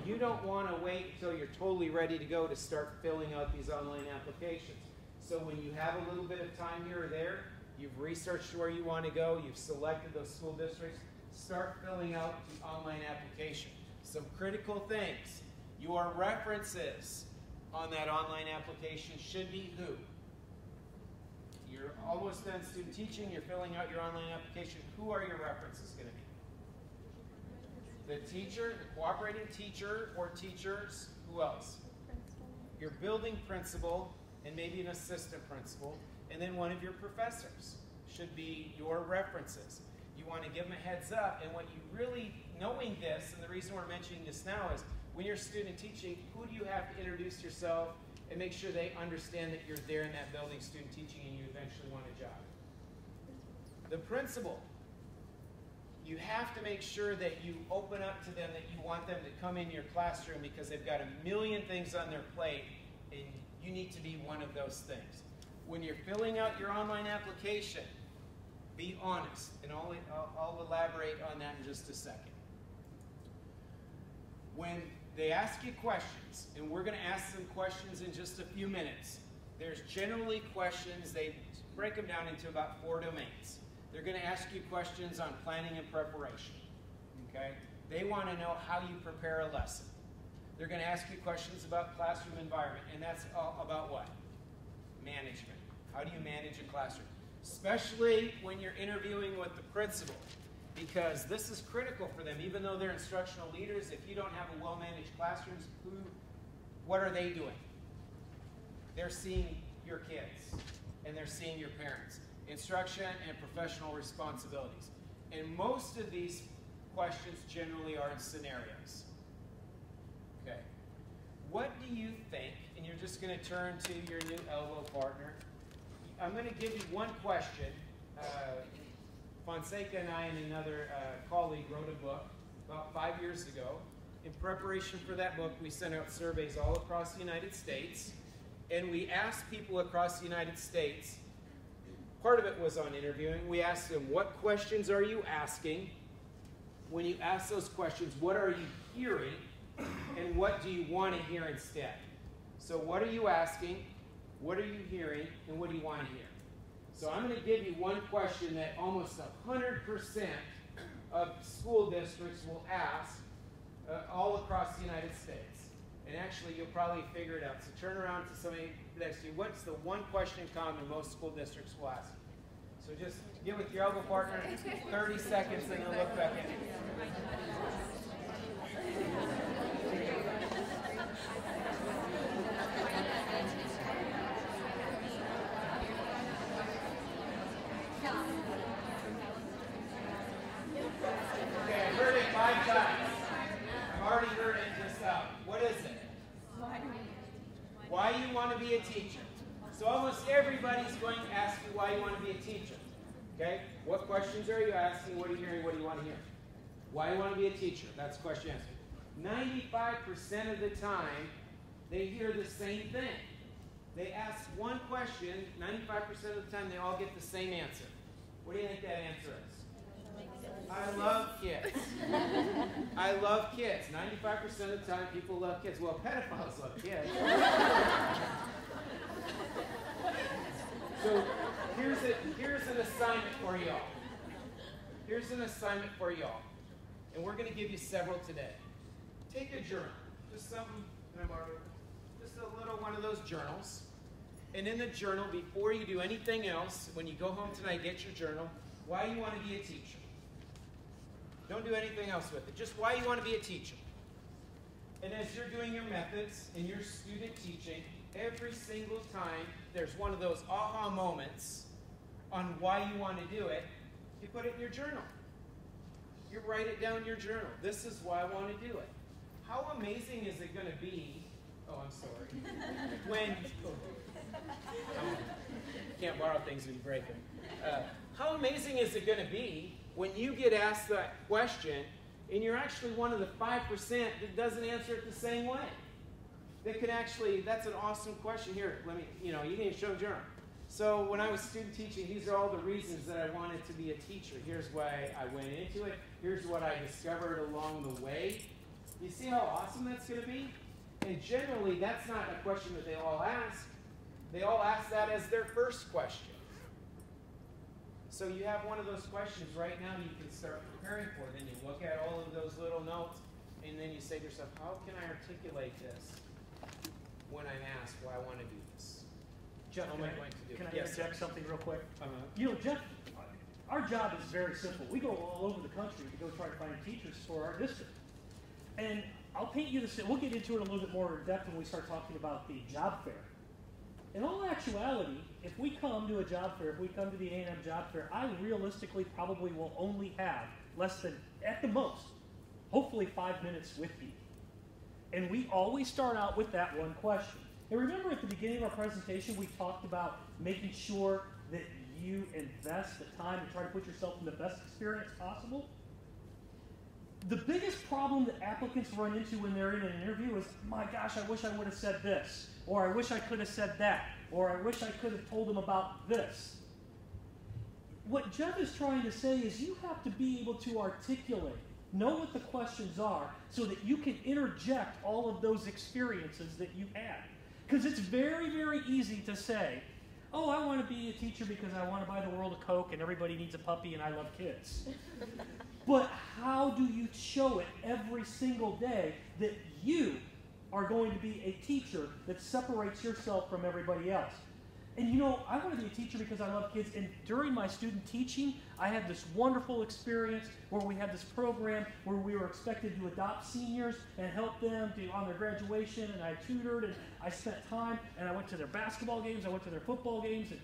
You don't want to wait until you're totally ready to go to start filling out these online applications. So when you have a little bit of time here or there, you've researched where you want to go, you've selected those school districts, start filling out the online application. Some critical things. Your references on that online application should be who? You're almost done student teaching, you're filling out your online application. Who are your references going to be? The teacher, the cooperating teacher or teachers. Who else? your building principal, and maybe an assistant principal, and then one of your professors should be your references. You want to give them a heads up, and what you really, knowing this, and the reason we're mentioning this now is, when you're student teaching, who do you have to introduce yourself and make sure they understand that you're there in that building student teaching and you eventually want a job? The principal. You have to make sure that you open up to them, that you want them to come in your classroom because they've got a million things on their plate and you need to be one of those things. When you're filling out your online application, be honest, and I'll elaborate on that in just a second. When they ask you questions, and we're going to ask them questions in just a few minutes, there's generally questions, they break them down into about 4 domains. They're going to ask you questions on planning and preparation. Okay? They want to know how you prepare a lesson. They're going to ask you questions about classroom environment, and that's all about what? Management. How do you manage a classroom? Especially when you're interviewing with the principal, because this is critical for them. Even though they're instructional leaders, if you don't have a well-managed classrooms, what are they doing? They're seeing your kids, and they're seeing your parents. Instruction and professional responsibilities. And most of these questions generally are in scenarios. Okay. What do you think, and you're just going to turn to your new elbow partner. I'm going to give you one question. Fonseca and I and another colleague wrote a book about 5 years ago. In preparation for that book, we sent out surveys all across the United States, and we asked people across the United States, part of it was on interviewing, we asked them, what questions are you asking? When you ask those questions, what are you hearing? And what do you want to hear instead? So what are you asking? What are you hearing? And what do you want to hear? So I'm going to give you one question that almost 100% of school districts will ask all across the United States. And actually, you'll probably figure it out. So turn around to somebody next to you. What's the one question in common most school districts will ask? So just get with your elbow partner, 30 seconds, and then look back at it. Okay, I've heard it 5 times. I've already heard it just out. What is it? Why you want to be a teacher. So almost everybody's going to ask you why you want to be a teacher. Okay? What questions are you asking? What are you hearing? What do you want to hear? Why you want to be a teacher? That's the question answered. 95% of the time, they hear the same thing. They ask one question, 95% of the time they all get the same answer. What do you think that answer is? I love kids. I love kids. 95% of the time people love kids. Well, pedophiles love kids. So here's an assignment for y'all. Here's an assignment for y'all. And we're going to give you several today. Take a journal. Just something, just a little one of those journals. And in the journal, before you do anything else, when you go home tonight, get your journal. Why you want to be a teacher. Don't do anything else with it. Just why you want to be a teacher. And as you're doing your methods and your student teaching, every single time there's one of those aha moments on why you want to do it, you put it in your journal. You write it down in your journal. This is why I want to do it. How amazing is it going to be? Oh, I'm sorry. When can't borrow things when you break them. How amazing is it going to be when you get asked that question and you're actually one of the 5% that doesn't answer it the same way? That can actually, that's an awesome question. Here, let me, you can even show journal. So when I was student teaching, these are all the reasons that I wanted to be a teacher. Here's why I went into it. Here's what I discovered along the way. You see how awesome that's going to be? And generally, that's not a question that they all ask. They all ask that as their first question. So you have one of those questions right now you can start preparing for. Then you look at all of those little notes, and then you say to yourself, how can I articulate this when I'm asked why I want to do this? Jeff, can I interject something real quick? Jeff, our job is very simple. We go all over the country to go try to find teachers for our district. And I'll paint you this. We'll get into it a little bit more in depth when we start talking about the job fair. In all actuality, if we come to a job fair, if we come to the A&M job fair, I realistically probably will only have less than, at the most, hopefully 5 minutes with you. And we always start out with that one question. And remember at the beginning of our presentation, we talked about making sure that you invest the time to try to put yourself in the best experience possible. The biggest problem that applicants run into when they're in an interview is, my gosh, I wish I would have said this, or I wish I could have said that, or I wish I could have told them about this. What Jeff is trying to say is you have to be able to articulate, know what the questions are, so that you can interject all of those experiences that you had. Because it's very, very easy to say, oh, I want to be a teacher because I want to buy the world a Coke and everybody needs a puppy and I love kids. But how do you show it every single day that you are going to be a teacher that separates yourself from everybody else? And you know, I want to be a teacher because I love kids, and during my student teaching, I had this wonderful experience where we had this program where we were expected to adopt seniors and help them on their graduation, and I tutored, and I spent time, and I went to their basketball games, I went to their football games, and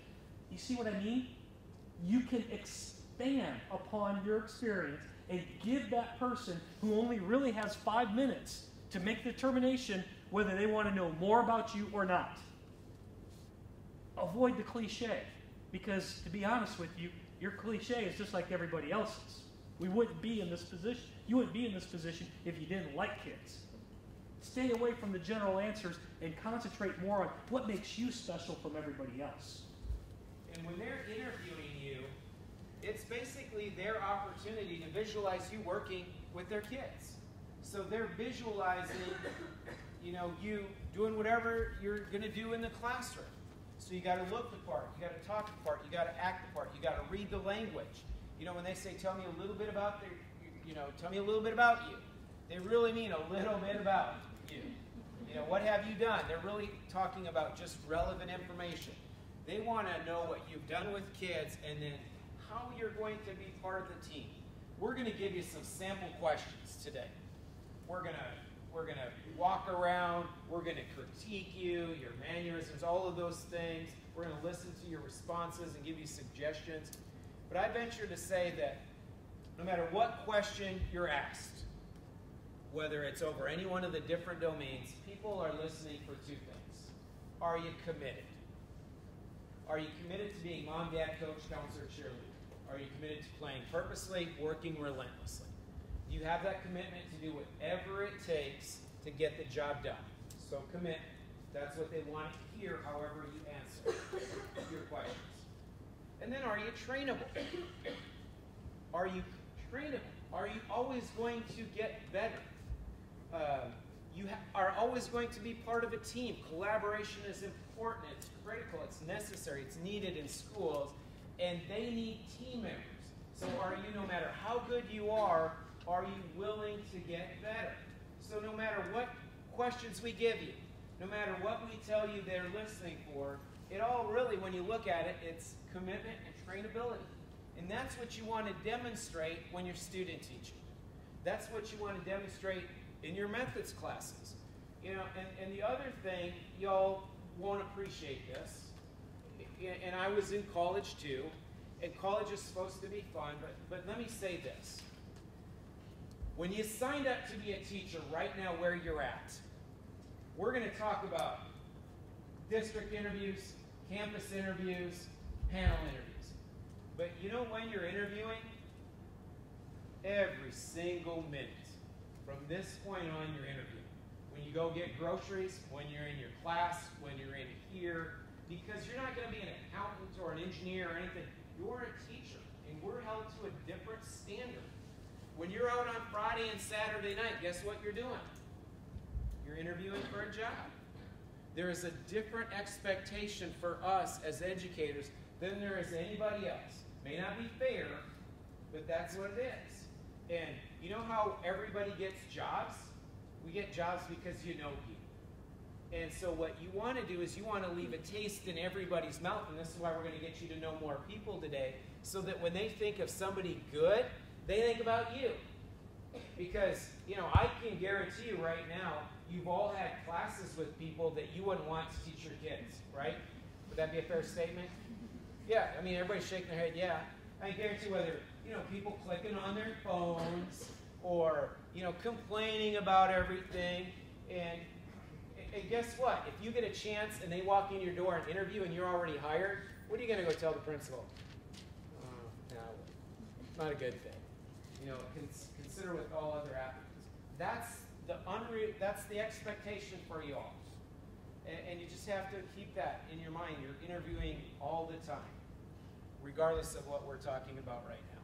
you see what I mean? You can expand upon your experience and give that person who only really has 5 minutes to make the determination whether they want to know more about you or not. Avoid the cliche, because to be honest with you, your cliche is just like everybody else's. We wouldn't be in this position. You wouldn't be in this position if you didn't like kids. Stay away from the general answers and concentrate more on what makes you special from everybody else. And when they're interviewing you, it's basically their opportunity to visualize you working with their kids. So they're visualizing, you know, you doing whatever you're going to do in the classroom. So you got to look the part, you got to talk the part, you got to act the part, you got to read the language. You know, when they say, tell me a little bit about tell me a little bit about you, they really mean a little bit about you. You know, what have you done? They're really talking about just relevant information. They want to know what you've done with kids and then how you're going to be part of the team. We're going to give you some sample questions today. We're going to walk around, we're going to critique you, your mannerisms, all of those things. We're going to listen to your responses and give you suggestions. But I venture to say that no matter what question you're asked, whether it's over any one of the different domains, people are listening for two things. Are you committed? Are you committed to being mom, dad, coach, counselor, cheerleader? Are you committed to playing purposely, working relentlessly? Do you have that commitment to do whatever it takes to get the job done? So commitment. That's what they want to hear, however you answer your questions. And then, are you trainable? Are you trainable? Are you always going to get better? You are always going to be part of a team. Collaboration is important. It's critical. It's necessary. It's needed in schools. And they need team members. So are you, no matter how good you are you willing to get better? So no matter what questions we give you, no matter what we tell you they're listening for, it all really, when you look at it, it's commitment and trainability. And that's what you want to demonstrate when you're student teaching. That's what you want to demonstrate in your methods classes. You know, and the other thing, y'all won't appreciate this, and I was in college too, and college is supposed to be fun, but let me say this. When you signed up to be a teacher right now where you're at, we're going to talk about district interviews, campus interviews, panel interviews. But you know when you're interviewing? Every single minute. From this point on, you're interviewing. When you go get groceries, when you're in your class, when you're in here, because you're not going to be an accountant or an engineer or anything. You're a teacher, and we're held to a different standard. When you're out on Friday and Saturday night, guess what you're doing? You're interviewing for a job. There is a different expectation for us as educators than there is anybody else. May not be fair, but that's what it is. And you know how everybody gets jobs? We get jobs because you know people. And so what you want to do is you want to leave a taste in everybody's mouth, and this is why we're going to get you to know more people today, so that when they think of somebody good, they think about you. Because, you know, I can guarantee you right now, you've all had classes with people that you wouldn't want to teach your kids, right? Would that be a fair statement? Yeah, I mean, everybody's shaking their head, yeah. I guarantee whether, you know, people clicking on their phones or, you know, complaining about everything. And guess what? If you get a chance and they walk in your door and interview and you're already hired, what are you going to go tell the principal? No, not a good thing. You know, consider with all other applicants. That's the expectation for you all. And you just have to keep that in your mind. You're interviewing all the time, regardless of what we're talking about right now.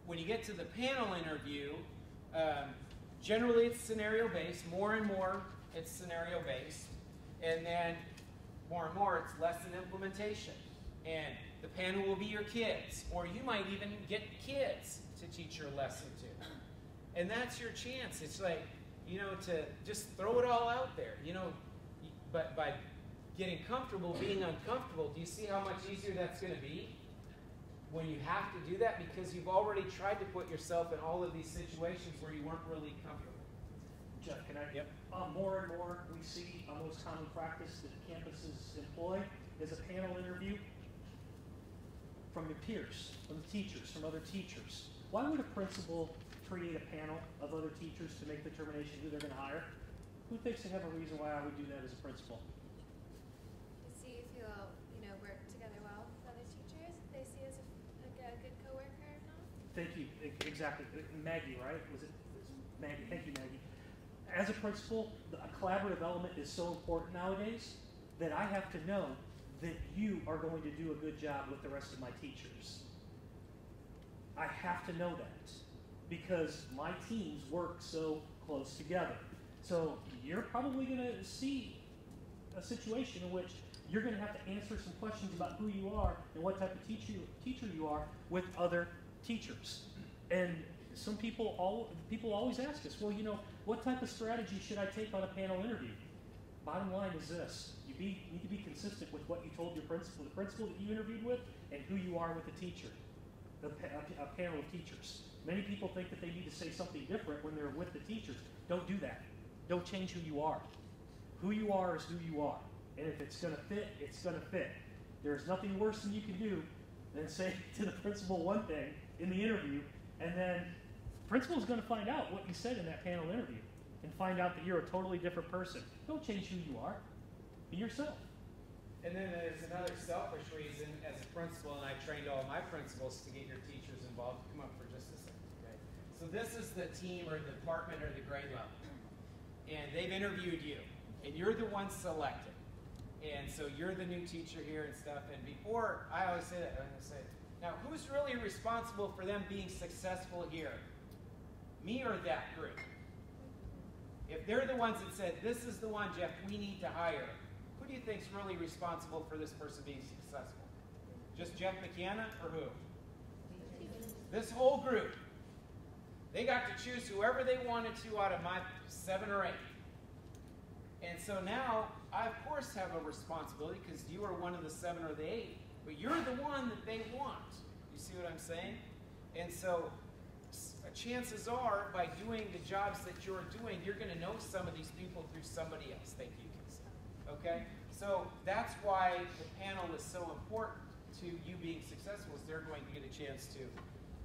When you get to the panel interview, generally it's scenario-based. More and more it's scenario-based. And then more and more it's lesson implementation. And the panel will be your kids. Or you might even get kids to teach your lesson to. And that's your chance. It's like, you know, to just throw it all out there. You know, but by getting comfortable, being uncomfortable, do you see how much easier that's going to be when you have to do that? Because you've already tried to put yourself in all of these situations where you weren't really comfortable. Jeff, can I? Yep. More and more we see a most common practice that campuses employ is a panel interview from your peers, from the teachers, from other teachers. Why would a principal create a panel of other teachers to make the determination who they're going to hire? Who thinks they have a reason why I would do that as a principal? To see if you'll, you know, work together well with other teachers. If they see as a good coworker or not. Thank you. Exactly. Maggie, right? Was it Maggie? Thank you, Maggie. As a principal, a collaborative element is so important nowadays that I have to know that you are going to do a good job with the rest of my teachers. I have to know that because my teams work so close together. So you're probably going to see a situation in which you're going to have to answer some questions about who you are and what type of teacher you are with other teachers. And some people always ask us, well, you know, what type of strategy should I take on a panel interview? Bottom line is this. You need to be consistent with what you told your principal, the principal that you interviewed with, and who you are with the teacher, a panel of teachers. Many people think that they need to say something different when they're with the teachers. Don't do that. Don't change who you are. Who you are is who you are. And if it's going to fit, it's going to fit. There's nothing worse than you can do than say to the principal one thing in the interview, and then the principal is going to find out what you said in that panel interview and find out that you're a totally different person. Don't change who you are. Be yourself. And then there's another selfish reason as a principal, and I trained all my principals to get your teachers involved. Come up for just a second, okay? So this is the team or the department or the grade level. And they've interviewed you, and you're the one selected. And so you're the new teacher here and stuff. And before, I always say that, I'm going to say, now who's really responsible for them being successful here? Me or that group? If they're the ones that said, this is the one, Jeff, we need to hire, who do you think's really responsible for this person being successful? Just Jeff McKenna or who? This whole group. They got to choose whoever they wanted to out of my 7 or 8. And so now, I of course have a responsibility because you are one of the 7 or the 8. But you're the one that they want. You see what I'm saying? And so, chances are, by doing the jobs that you're doing, you're going to know some of these people through somebody else that you can see. Okay? So that's why the panel is so important to you being successful, is they're going to get a chance to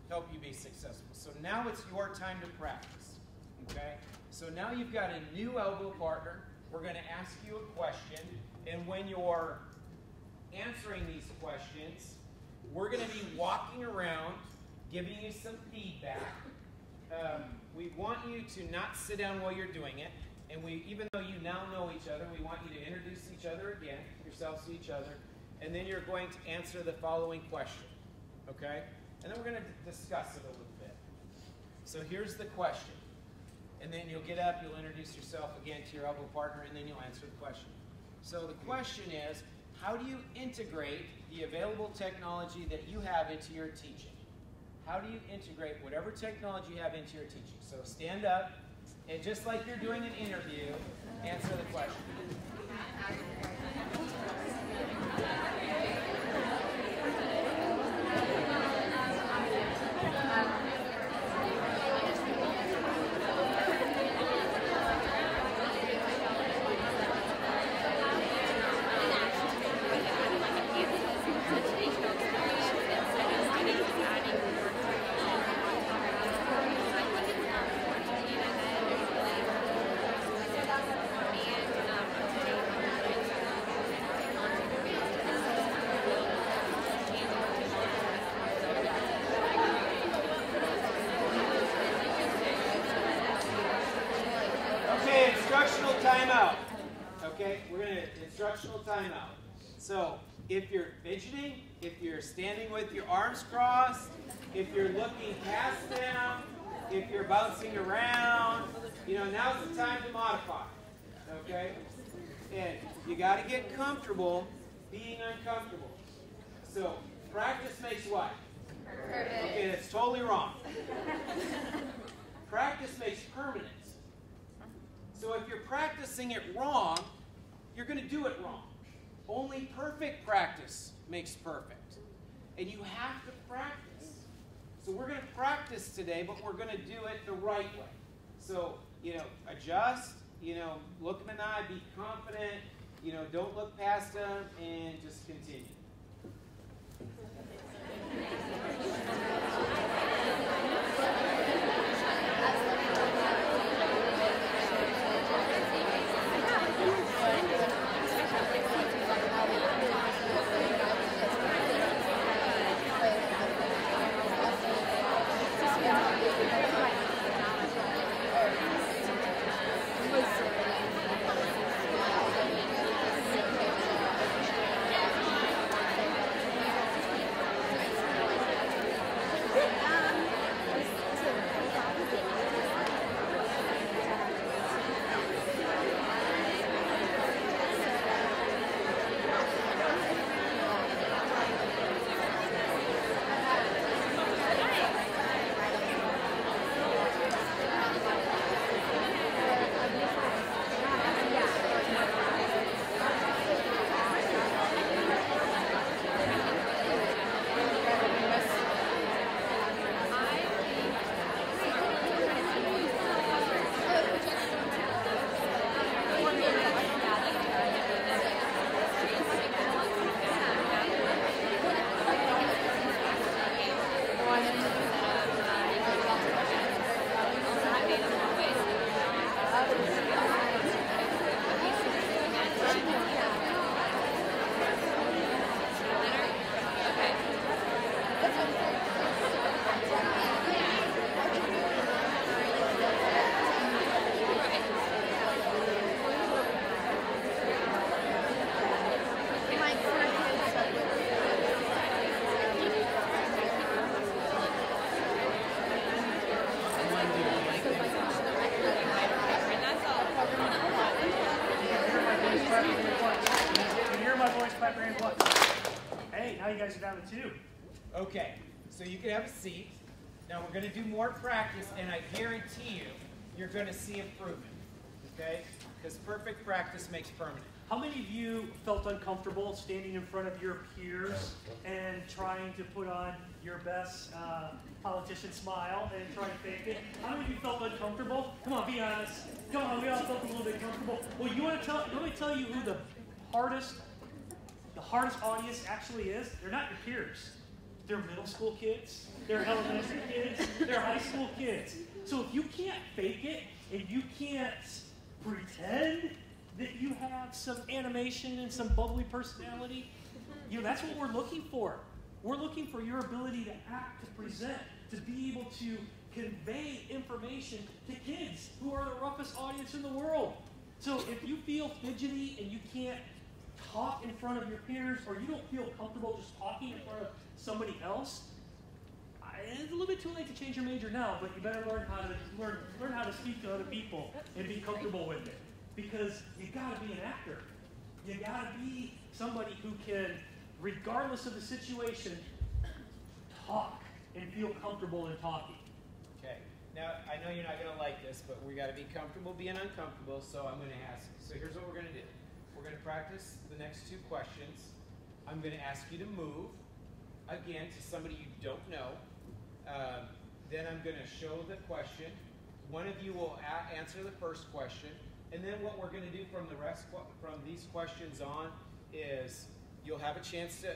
help you be successful. So now it's your time to practice. Okay? So now you've got a new elbow partner. We're going to ask you a question, and when you're answering these questions, we're going to be walking around, giving you some feedback. We want you to not sit down while you're doing it, and even though you now know each other, we want you to introduce each other again, yourselves to each other, and then you're going to answer the following question, okay? And then we're going to discuss it a little bit. So here's the question. And then you'll get up, you'll introduce yourself again to your elbow partner, and then you'll answer the question. So the question is, how do you integrate the available technology that you have into your teaching? How do you integrate whatever technology you have into your teaching? So stand up, and just like you're doing an interview, answer the question. timeout. Okay, we're going to instructional timeout. So if you're fidgeting, if you're standing with your arms crossed, if you're looking past them, if you're bouncing around, now's the time to modify. Okay? And you got to get comfortable being uncomfortable. So practice makes what? Perfect. Okay, that's totally wrong. Practice makes permanent. So if you're practicing it wrong, you're going to do it wrong. Only perfect practice makes perfect. And you have to practice. So we're going to practice today, but we're going to do it the right way. So, adjust, look them in the eye, be confident, don't look past them, and just continue. Okay, so you can have a seat. Now we're going to do more practice, and I guarantee you, you're going to see improvement. Okay? Because perfect practice makes permanent. How many of you felt uncomfortable standing in front of your peers and trying to put on your best politician smile and try to fake it? How many of you felt uncomfortable? Come on, be honest. Come on, we all felt a little bit comfortable. Well, let me tell you who the hardest audience actually is. They're not your peers. They're middle school kids, they're elementary kids, they're high school kids. So if you can't fake it and you can't pretend that you have some animation and some bubbly personality, that's what we're looking for. We're looking for your ability to act, to present, to be able to convey information to kids who are the roughest audience in the world. So if you feel fidgety and you can't talk in front of your peers, or you don't feel comfortable just talking in front of somebody else, it's a little bit too late to change your major now, but you better learn how to speak to other people and be comfortable with it. Because you gotta be an actor. You gotta be somebody who can, regardless of the situation, talk and feel comfortable in talking. Okay. Now, I know you're not gonna like this, but we gotta be comfortable being uncomfortable, so I'm gonna ask. So here's what we're gonna do. We're going to practice the next two questions. I'm going to ask you to move, again, to somebody you don't know. Then I'm going to show the question. One of you will answer the first question. And then what we're going to do from these questions on is you'll have a chance to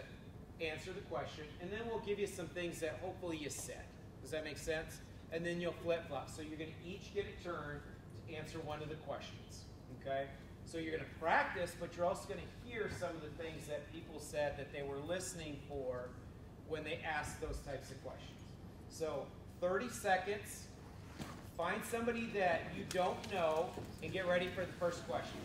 answer the question. And then we'll give you some things that hopefully you said. Does that make sense? And then you'll flip-flop. So you're going to each get a turn to answer one of the questions. Okay? So you're going to practice, but you're also going to hear some of the things that people said that they were listening for when they asked those types of questions. So 30 seconds, Find somebody that you don't know and get ready for the first question.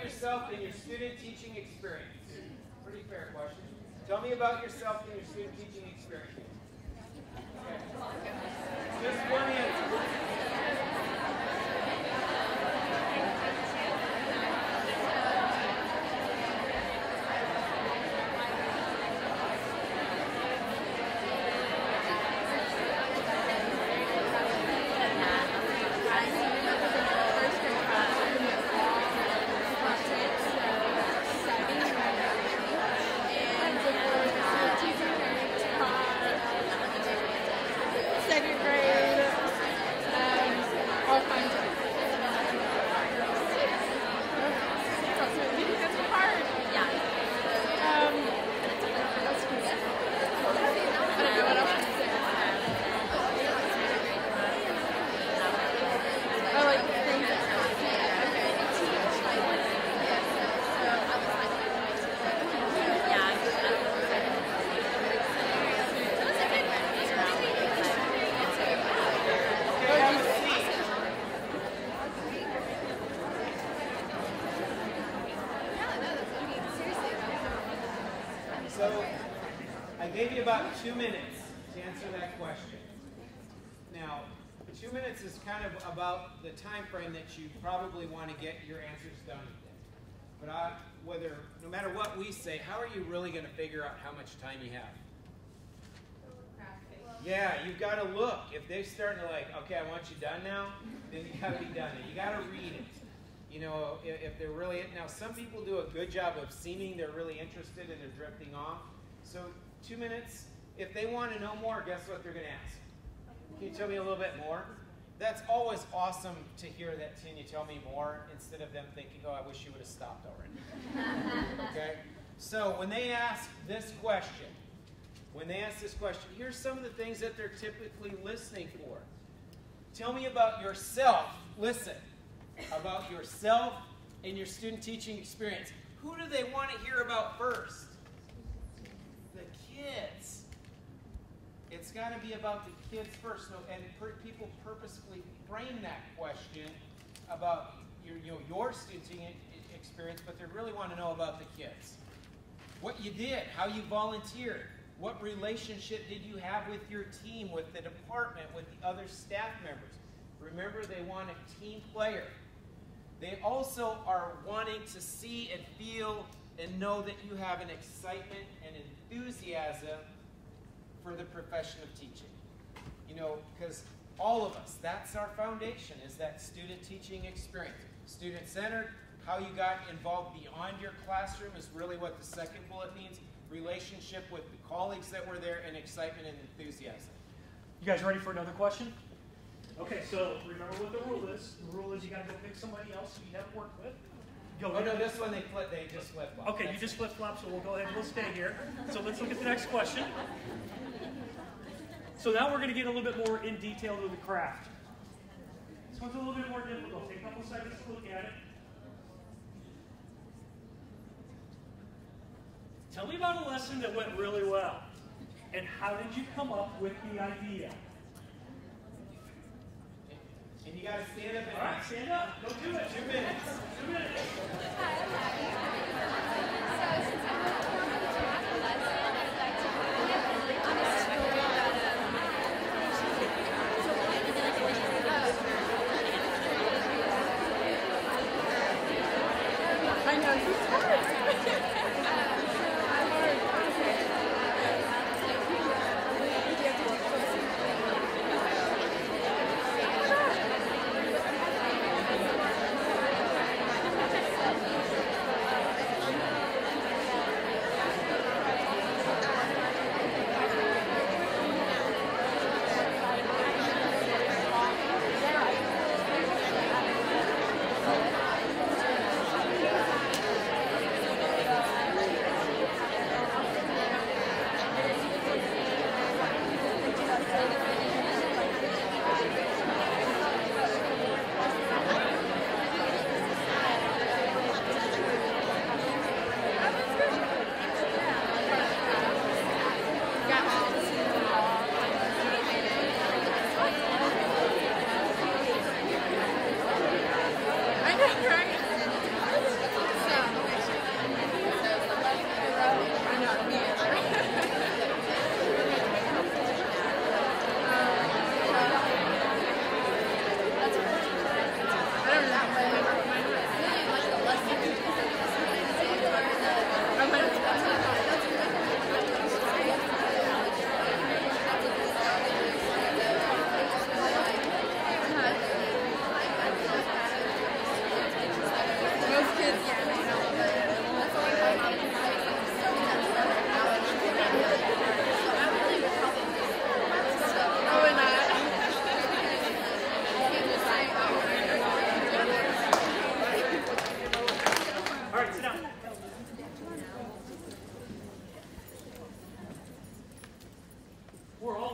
Yourself and your student teaching experience. Pretty fair question. Tell me about yourself and your student teaching experience. Okay. Just one answer. So, I gave you about 2 minutes to answer that question. Now, 2 minutes is kind of about the time frame that you probably want to get your answers done in. But no matter what we say, how are you really going to figure out how much time you have? Yeah, you've got to look. If they're starting to like, okay, I want you done now, then you got to be done. You got to read it. You know, if they're really, now some people do a good job of seeming they're really interested and they're drifting off. So 2 minutes, if they want to know more, guess what they're going to ask? Can you tell me a little bit more? That's always awesome to hear that, can you tell me more, instead of them thinking, oh, I wish you would have stopped already. Okay? So when they ask this question, here's some of the things that they're typically listening for. Tell me about yourself. Listen. About yourself and your student teaching experience. Who do they want to hear about first? The kids. It's got to be about the kids first. And people purposefully frame that question about your student teaching experience, but they really want to know about the kids. What you did, how you volunteered, what relationship did you have with your team, with the department, with the other staff members. Remember, they want a team player. They also are wanting to see and feel and know that you have an excitement and enthusiasm for the profession of teaching. You know, because all of us, that's our foundation, is that student teaching experience. Student-centered, how you got involved beyond your classroom is really what the second bullet means. Relationship with the colleagues that were there, and excitement and enthusiasm. You guys ready for another question? Okay, so remember what the rule is. The rule is you got to go pick somebody else who you haven't worked with. Go oh, no, this one they just flip-flop. Okay, you just flip-flop, so we'll go ahead and we'll stay here. So let's look at the next question. So now we're going to get a little bit more in detail to the craft. This one's a little bit more difficult. Take a couple seconds to look at it. Tell me about a lesson that went really well. And how did you come up with the idea? And you got to stand up. All right, stand up. Go do it. 2 minutes. 2 minutes.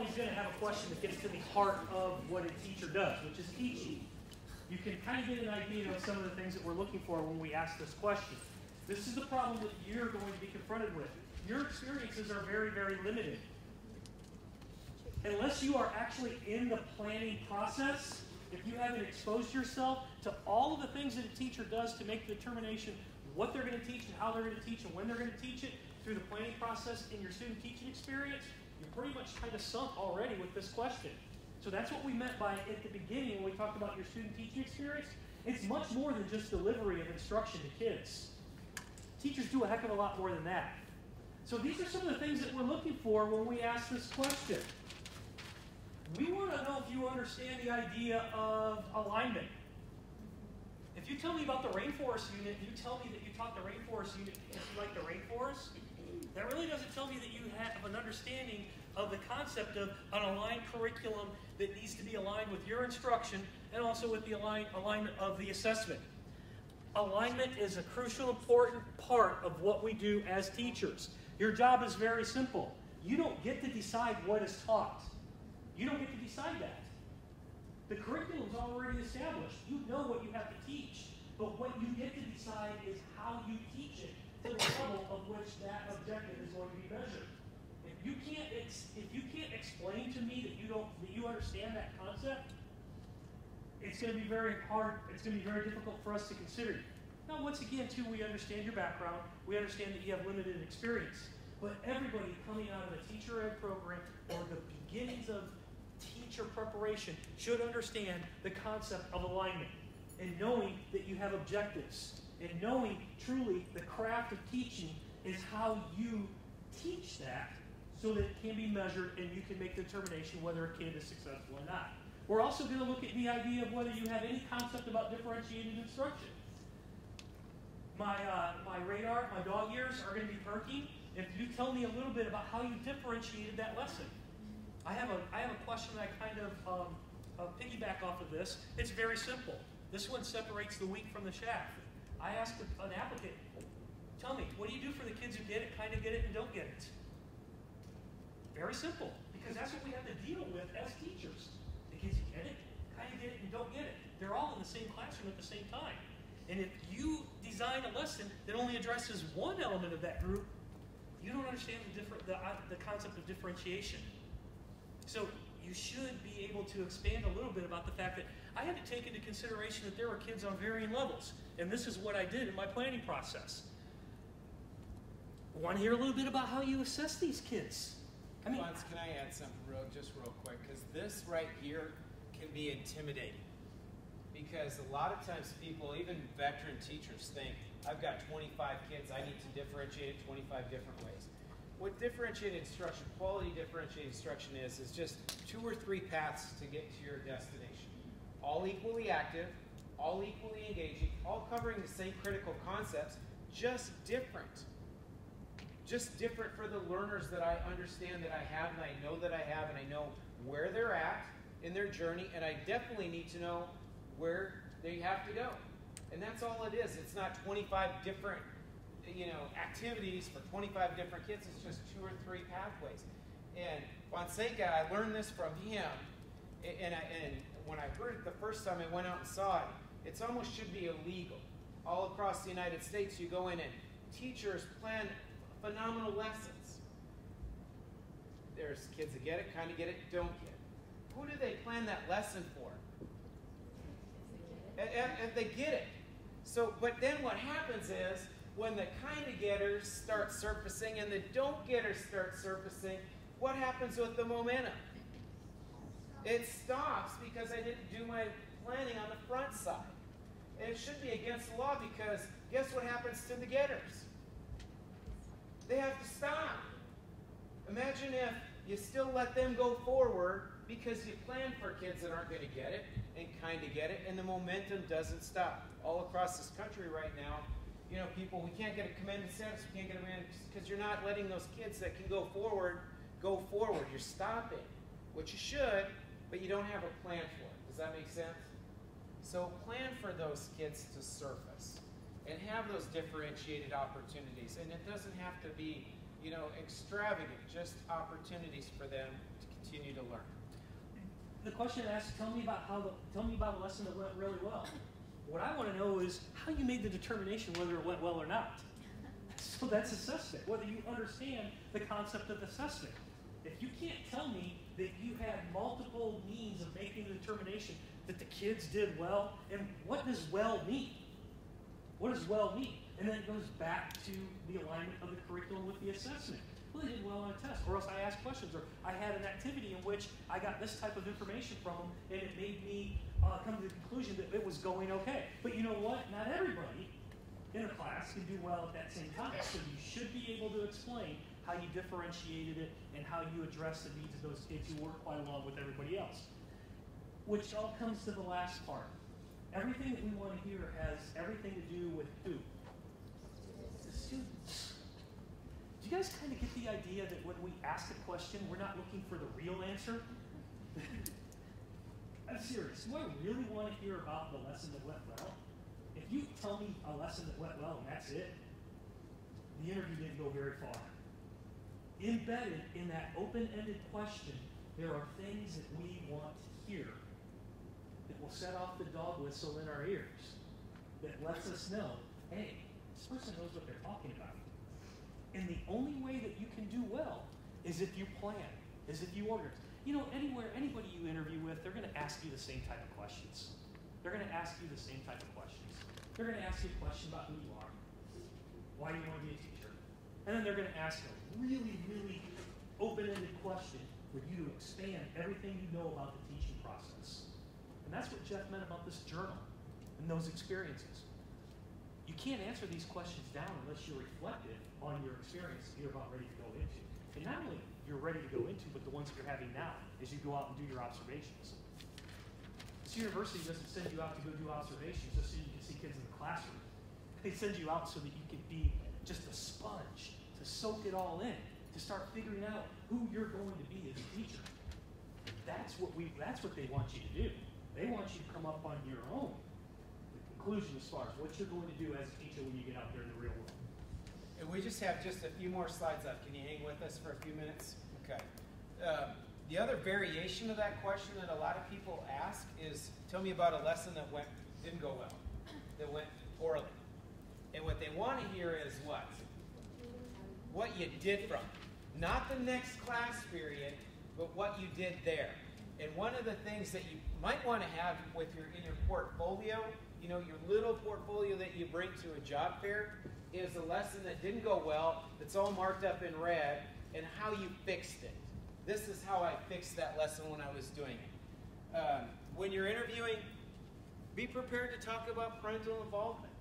always going to have a question that gets to the heart of what a teacher does, which is teaching. You can kind of get an idea of some of the things that we're looking for when we ask this question. This is the problem that you're going to be confronted with. Your experiences are very, very limited. Unless you are actually in the planning process, if you haven't exposed yourself to all of the things that a teacher does to make the determination what they're going to teach and how they're going to teach and when they're going to teach it through the planning process in your student teaching experience, you're pretty much kind of sunk already with this question. So that's what we meant by at the beginning when we talked about your student teaching experience. It's much more than just delivery of instruction to kids. Teachers do a heck of a lot more than that. So these are some of the things that we're looking for when we ask this question. We want to know if you understand the idea of alignment. If you tell me about the rainforest unit, and you tell me that you taught the rainforest unit because you like the rainforest, that really doesn't tell me that you have an understanding of the concept of an aligned curriculum that needs to be aligned with your instruction and also with the alignment of the assessment. Alignment is a crucial, important part of what we do as teachers. Your job is very simple. You don't get to decide what is taught. You don't get to decide that. The curriculum is already established. You know what you have to teach. But what you get to decide is how you teach it to the level of which that objective is going to be measured. If you can't explain to me that you understand that concept, it's going to be very hard. It's going to be very difficult for us to consider you. Now, once again, too, we understand your background. We understand that you have limited experience. But everybody coming out of a teacher ed program or the beginnings of teacher preparation should understand the concept of alignment and knowing that you have objectives and knowing truly the craft of teaching is how you teach that so that it can be measured and you can make the determination whether a kid is successful or not. We're also going to look at the idea of whether you have any concept about differentiated instruction. My radar, my dog ears are going to be perking if you tell me a little bit about how you differentiated that lesson. I have a question that I kind of piggyback off of this. It's very simple. This one separates the wheat from the chaff. I asked an applicant, tell me, what do you do for the kids who get it, kind of get it, and don't get it? Very simple, because that's what we have to deal with as teachers. The kids who get it, kind of get it, and don't get it. They're all in the same classroom at the same time. And if you design a lesson that only addresses one element of that group, you don't understand the concept of differentiation. So you should be able to expand a little bit about the fact that I had to take into consideration that there were kids on varying levels. And this is what I did in my planning process. Want to hear a little bit about how you assess these kids? I mean, Lance, can I add something real quick? Because this right here can be intimidating. Because a lot of times people, even veteran teachers, think, I've got 25 kids, I need to differentiate it 25 different ways. What differentiated instruction, quality differentiated instruction is just 2 or 3 paths to get to your destination. All equally active, all equally engaging, all covering the same critical concepts, just different. Just different for the learners that I understand that I have and I know that I have and I know where they're at in their journey, and I definitely need to know where they have to go. And that's all it is. It's not 25 different activities for 25 different kids. It's just 2 or 3 pathways. And Fonseca, I learned this from him, and when I heard it the first time I went out and saw it, it almost should be illegal. All across the United States, you go in and teachers plan phenomenal lessons. There's kids that get it, kind of get it, don't get it. Who do they plan that lesson for? And they get it. So, but then what happens is, when the kind of getters start surfacing and the don't getters start surfacing, what happens with the momentum? It stops because I didn't do my planning on the front side. And it should be against the law because guess what happens to the getters? They have to stop. Imagine if you still let them go forward because you plan for kids that aren't going to get it and kind of get it, and the momentum doesn't stop. All across this country right now, people, we can't get a commended status, we can't get a commended, because you're not letting those kids that can go forward. You're stopping, which you should, but you don't have a plan for it. Does that make sense? So plan for those kids to surface and have those differentiated opportunities. And it doesn't have to be, extravagant, just opportunities for them to continue to learn. The question asks, tell me about a lesson that went really well. What I want to know is how you made the determination whether it went well or not. So that's assessment, whether you understand the concept of assessment. If you can't tell me that you had multiple means of making the determination that the kids did well, and what does well mean? What does well mean? And then it goes back to the alignment of the curriculum with the assessment. Well, they did well on a test, or else I asked questions, or I had an activity in which I got this type of information from them, and it made me come to the conclusion that it was going okay. But you know what? Not everybody in a class can do well at that same time. So you should be able to explain how you differentiated it and how you addressed the needs of those kids who weren't quite along with everybody else. Which all comes to the last part. Everything that we want to hear has everything to do with who? The students. Do you guys kind of get the idea that when we ask a question, we're not looking for the real answer? I'm serious. Do I really want to hear about the lesson that went well? If you tell me a lesson that went well and that's it, the interview didn't go very far. Embedded in that open-ended question, there are things that we want to hear that will set off the dog whistle in our ears, that lets us know, hey, this person knows what they're talking about. And the only way that you can do well is if you plan, is if you organize. You know, anybody you interview with, they're going to ask you the same type of questions. They're going to ask you the same type of questions. They're going to ask you a question about who you are, why you want to be a teacher. And then they're going to ask a really, really open-ended question for you to expand everything you know about the teaching process. And that's what Jeff meant about this journal and those experiences. You can't answer these questions down unless you're reflective on your experience that you're about ready to go into. And not only you're ready to go into, but the ones that you're having now as you go out and do your observations. This university doesn't send you out to go do observations just so you can see kids in the classroom. They send you out so that you can be just a sponge to soak it all in, to start figuring out who you're going to be as a teacher. That's what they want you to do. They want you to come up on your own conclusion as far as what you're going to do as a teacher when you get out there in the real world. And we just have just a few more slides up. Can you hang with us for a few minutes? Okay. The other variation of that question that a lot of people ask is, tell me about a lesson that didn't go well, that went poorly. And what they want to hear is what? What you did from it. Not the next class period, but what you did there. And one of the things that you might want to have in your portfolio, you know, your little portfolio that you bring to a job fair, is a lesson that didn't go well, that's all marked up in red, and how you fixed it. This is how I fixed that lesson when I was doing it. When you're interviewing, be prepared to talk about parental involvement.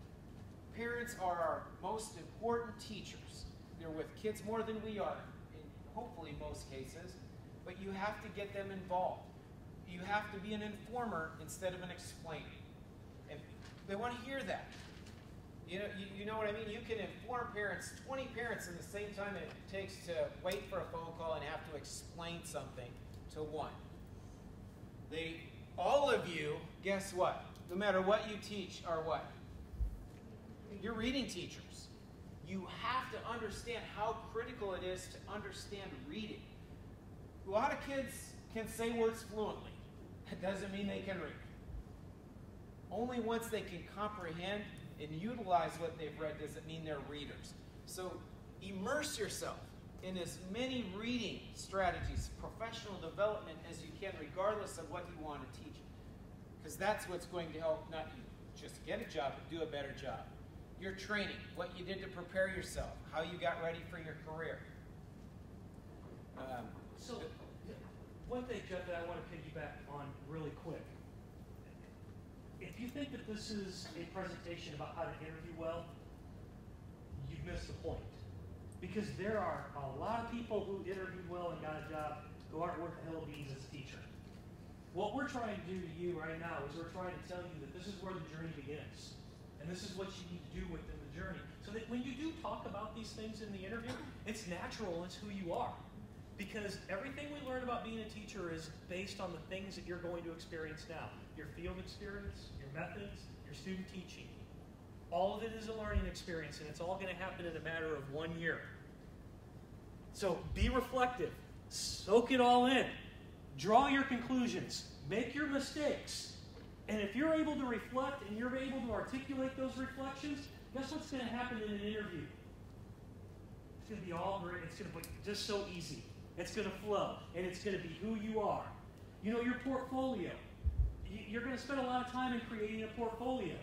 Parents are our most important teachers. They're with kids more than we are, in hopefully most cases, but you have to get them involved. You have to be an informer instead of an explainer. And they want to hear that. You know what I mean? You can inform parents, 20 parents in the same time it takes to wait for a phone call and have to explain something to one. All of you, guess what? No matter what you teach, are what? You're reading teachers. You have to understand how critical it is to understand reading. A lot of kids can say words fluently. That doesn't mean they can read. Only once they can comprehend and utilize what they've read does it mean they're readers. So immerse yourself in as many reading strategies, professional development as you can, regardless of what you want to teach. Because that's what's going to help not you just get a job, but do a better job. Your training, what you did to prepare yourself, how you got ready for your career. So, one thing, Jeff, that I want to piggyback on really quick. If you think that this is a presentation about how to interview well, you've missed the point. Because there are a lot of people who interviewed well and got a job who aren't worth a hill of beans as a teacher. What we're trying to do to you right now is we're trying to tell you that this is where the journey begins. And this is what you need to do within the journey. So that when you do talk about these things in the interview, it's natural, it's who you are. Because everything we learn about being a teacher is based on the things that you're going to experience now. Your field experience, your methods, your student teaching. All of it is a learning experience, and it's all going to happen in a matter of 1 year. So be reflective. Soak it all in. Draw your conclusions. Make your mistakes. And if you're able to reflect and you're able to articulate those reflections, guess what's going to happen in an interview? It's going to be all great. It's going to be just so easy. It's going to flow. And it's going to be who you are. You know, your portfolio. You're going to spend a lot of time in creating a portfolio.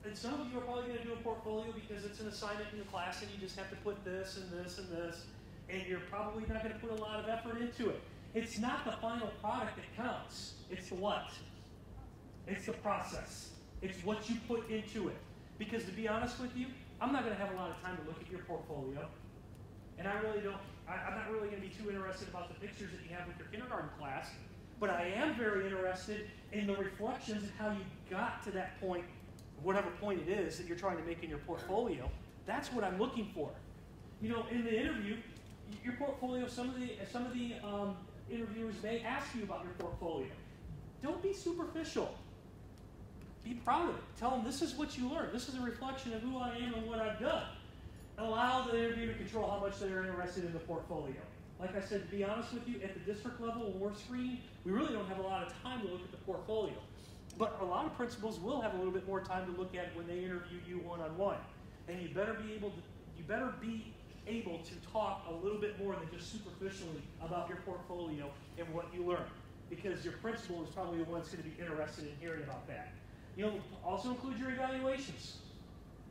And some of you are probably going to do a portfolio because it's an assignment in the class and you just have to put this and this and this. And you're probably not going to put a lot of effort into it. It's not the final product that counts. It's the what? It's the process. It's what you put into it. Because to be honest with you, I'm not going to have a lot of time to look at your portfolio. And I really don't, I'm not really going to be too interested about the pictures that you have with your kindergarten class. But I am very interested in the reflections and how you got to that point, whatever point it is that you're trying to make in your portfolio. That's what I'm looking for. You know, in the interview, your portfolio, some of the interviewers may ask you about your portfolio. Don't be superficial. Be proud of it. Tell them this is what you learned. This is a reflection of who I am and what I've done. Allow the interviewer to control how much they're interested in the portfolio. Like I said, to be honest with you, at the district level when we're screening, we really don't have a lot of time to look at the portfolio. But a lot of principals will have a little bit more time to look at it when they interview you one-on-one. And you better be able to talk a little bit more than just superficially about your portfolio and what you learned. Because your principal is probably the one that's going to be interested in hearing about that. You know, also include your evaluations.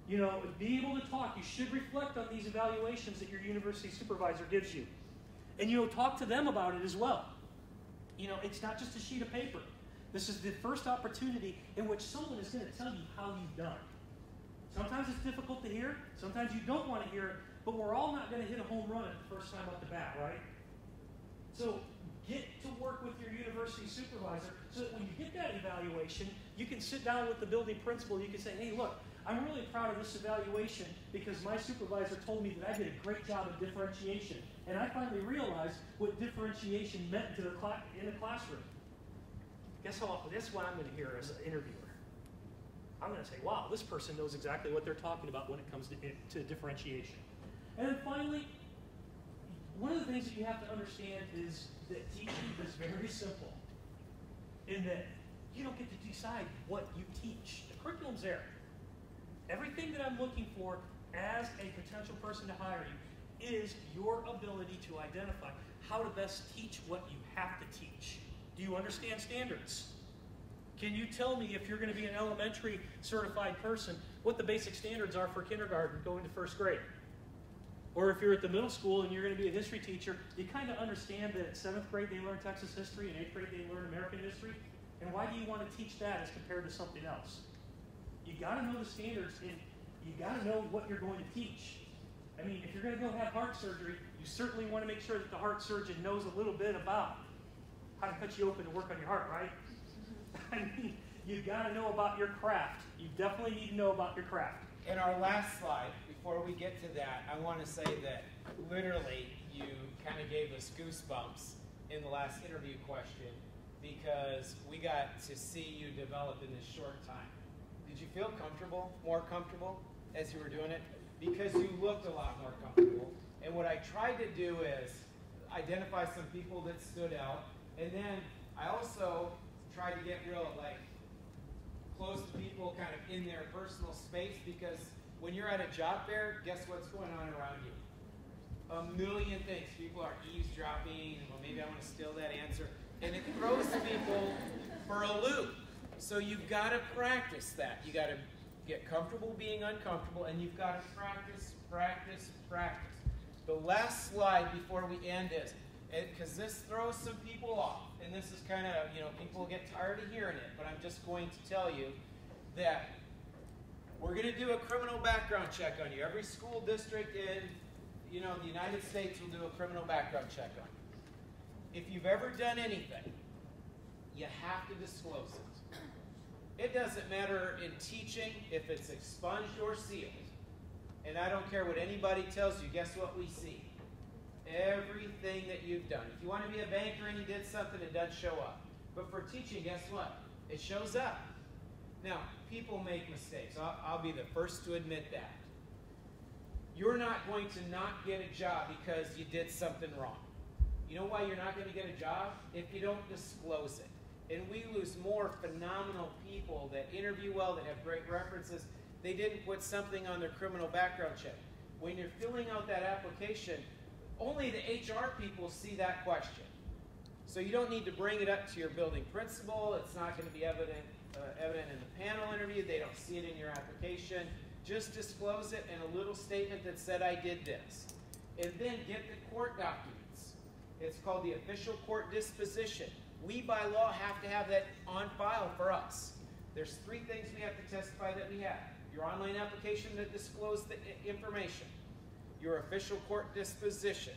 You know, be able to talk. You should reflect on these evaluations that your university supervisor gives you. And, you know, talk to them about it as well. You know, it's not just a sheet of paper. This is the first opportunity in which someone is going to tell you how you've done. Sometimes it's difficult to hear. Sometimes you don't want to hear it. But we're all not going to hit a home run at the first time off the bat, right? So get to work with your university supervisor so that when you get that evaluation, you can sit down with the building principal. You can say, hey, look, I'm really proud of this evaluation because my supervisor told me that I did a great job of differentiation. And I finally realized what differentiation meant to in the classroom. Guess what? That's what I'm going to hear as an interviewer. I'm going to say, wow, this person knows exactly what they're talking about when it comes to differentiation. And then finally, one of the things that you have to understand is that teaching is very simple in that you don't get to decide what you teach. The curriculum's there. Everything that I'm looking for as a potential person to hire you is your ability to identify how to best teach what you have to teach. Do you understand standards? Can you tell me, if you're going to be an elementary certified person, what the basic standards are for kindergarten going to first grade? Or if you're at the middle school and you're going to be a history teacher, you kind of understand that at 7th grade they learn Texas history and 8th grade they learn American history. And why do you want to teach that as compared to something else? You got to know the standards and you got to know what you're going to teach. I mean, if you're going to go have heart surgery, you certainly want to make sure that the heart surgeon knows a little bit about how to cut you open to work on your heart, right? I mean, you've got to know about your craft. You definitely need to know about your craft. In our last slide, before we get to that, I want to say that literally you kind of gave us goosebumps in the last interview question because we got to see you develop in this short time. Did you feel comfortable, more comfortable as you were doing it? Because you looked a lot more comfortable. And what I tried to do is identify some people that stood out. And then I also tried to get real, like, close to people kind of in their personal space, because when you're at a job fair, guess what's going on around you? A million things. People are eavesdropping. Well, maybe I want to steal that answer. And it throws people for a loop. So you've got to practice that. You got to get comfortable being uncomfortable, and you've got to practice, practice, practice. The last slide before we end is, because this throws some people off, and this is kind of, you know, people get tired of hearing it, but I'm just going to tell you that we're going to do a criminal background check on you. Every school district in, you know, the United States will do a criminal background check on you. If you've ever done anything, you have to disclose it. It doesn't matter in teaching if it's expunged or sealed. And I don't care what anybody tells you, guess what we see? Everything that you've done. If you want to be a banker and you did something, it does show up. But for teaching, guess what? It shows up. Now, people make mistakes. I'll be the first to admit that. You're not going to not get a job because you did something wrong. You know why you're not going to get a job? If you don't disclose it. And we lose more phenomenal people that interview well, that have great references. They didn't put something on their criminal background check. When you're filling out that application, only the HR people see that question. So you don't need to bring it up to your building principal. It's not going to be evident in the panel interview. They don't see it in your application. Just disclose it in a little statement that said, I did this. And then get the court documents. It's called the official court disposition. We, by law, have to have that on file for us. There's 3 things we have to testify that we have. Your online application that disclosed the information, your official court disposition,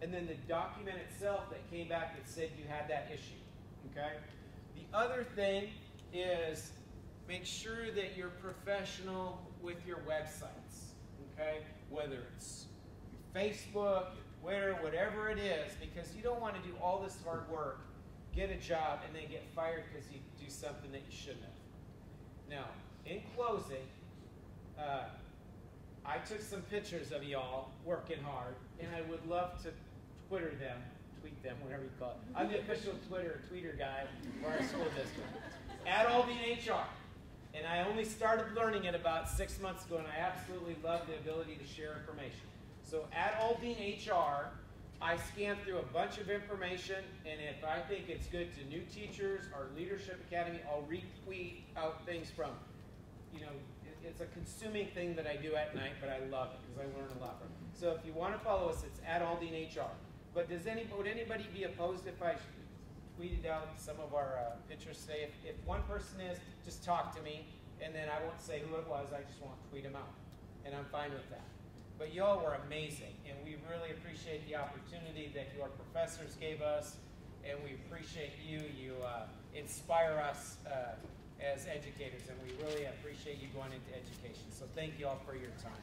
and then the document itself that came back that said you had that issue, okay? The other thing is make sure that you're professional with your websites, okay? Whether it's your Facebook, your Twitter, whatever it is, because you don't want to do all this hard work, get a job, and then get fired because you do something that you shouldn't have. Now, in closing, I took some pictures of y'all working hard, and I would love to tweet them, whatever you call it. I'm the official tweeter guy for our school district. At Aldine HR. And I only started learning it about 6 months ago, and I absolutely love the ability to share information. So at Aldine HR, I scan through a bunch of information, and if I think it's good to new teachers or Leadership Academy, I'll retweet out things from, it's a consuming thing that I do at night, but I love it because I learn a lot from it. So if you want to follow us, it's at Aldine HR. But would anybody be opposed if I tweeted out some of our pictures? Say, if one person is, just talk to me, and then I won't say who it was, I just won't tweet them out. And I'm fine with that. But y'all were amazing, and we really appreciate the opportunity that your professors gave us, and we appreciate you. You inspire us as educators, and we really appreciate you going into education. So thank you all for your time.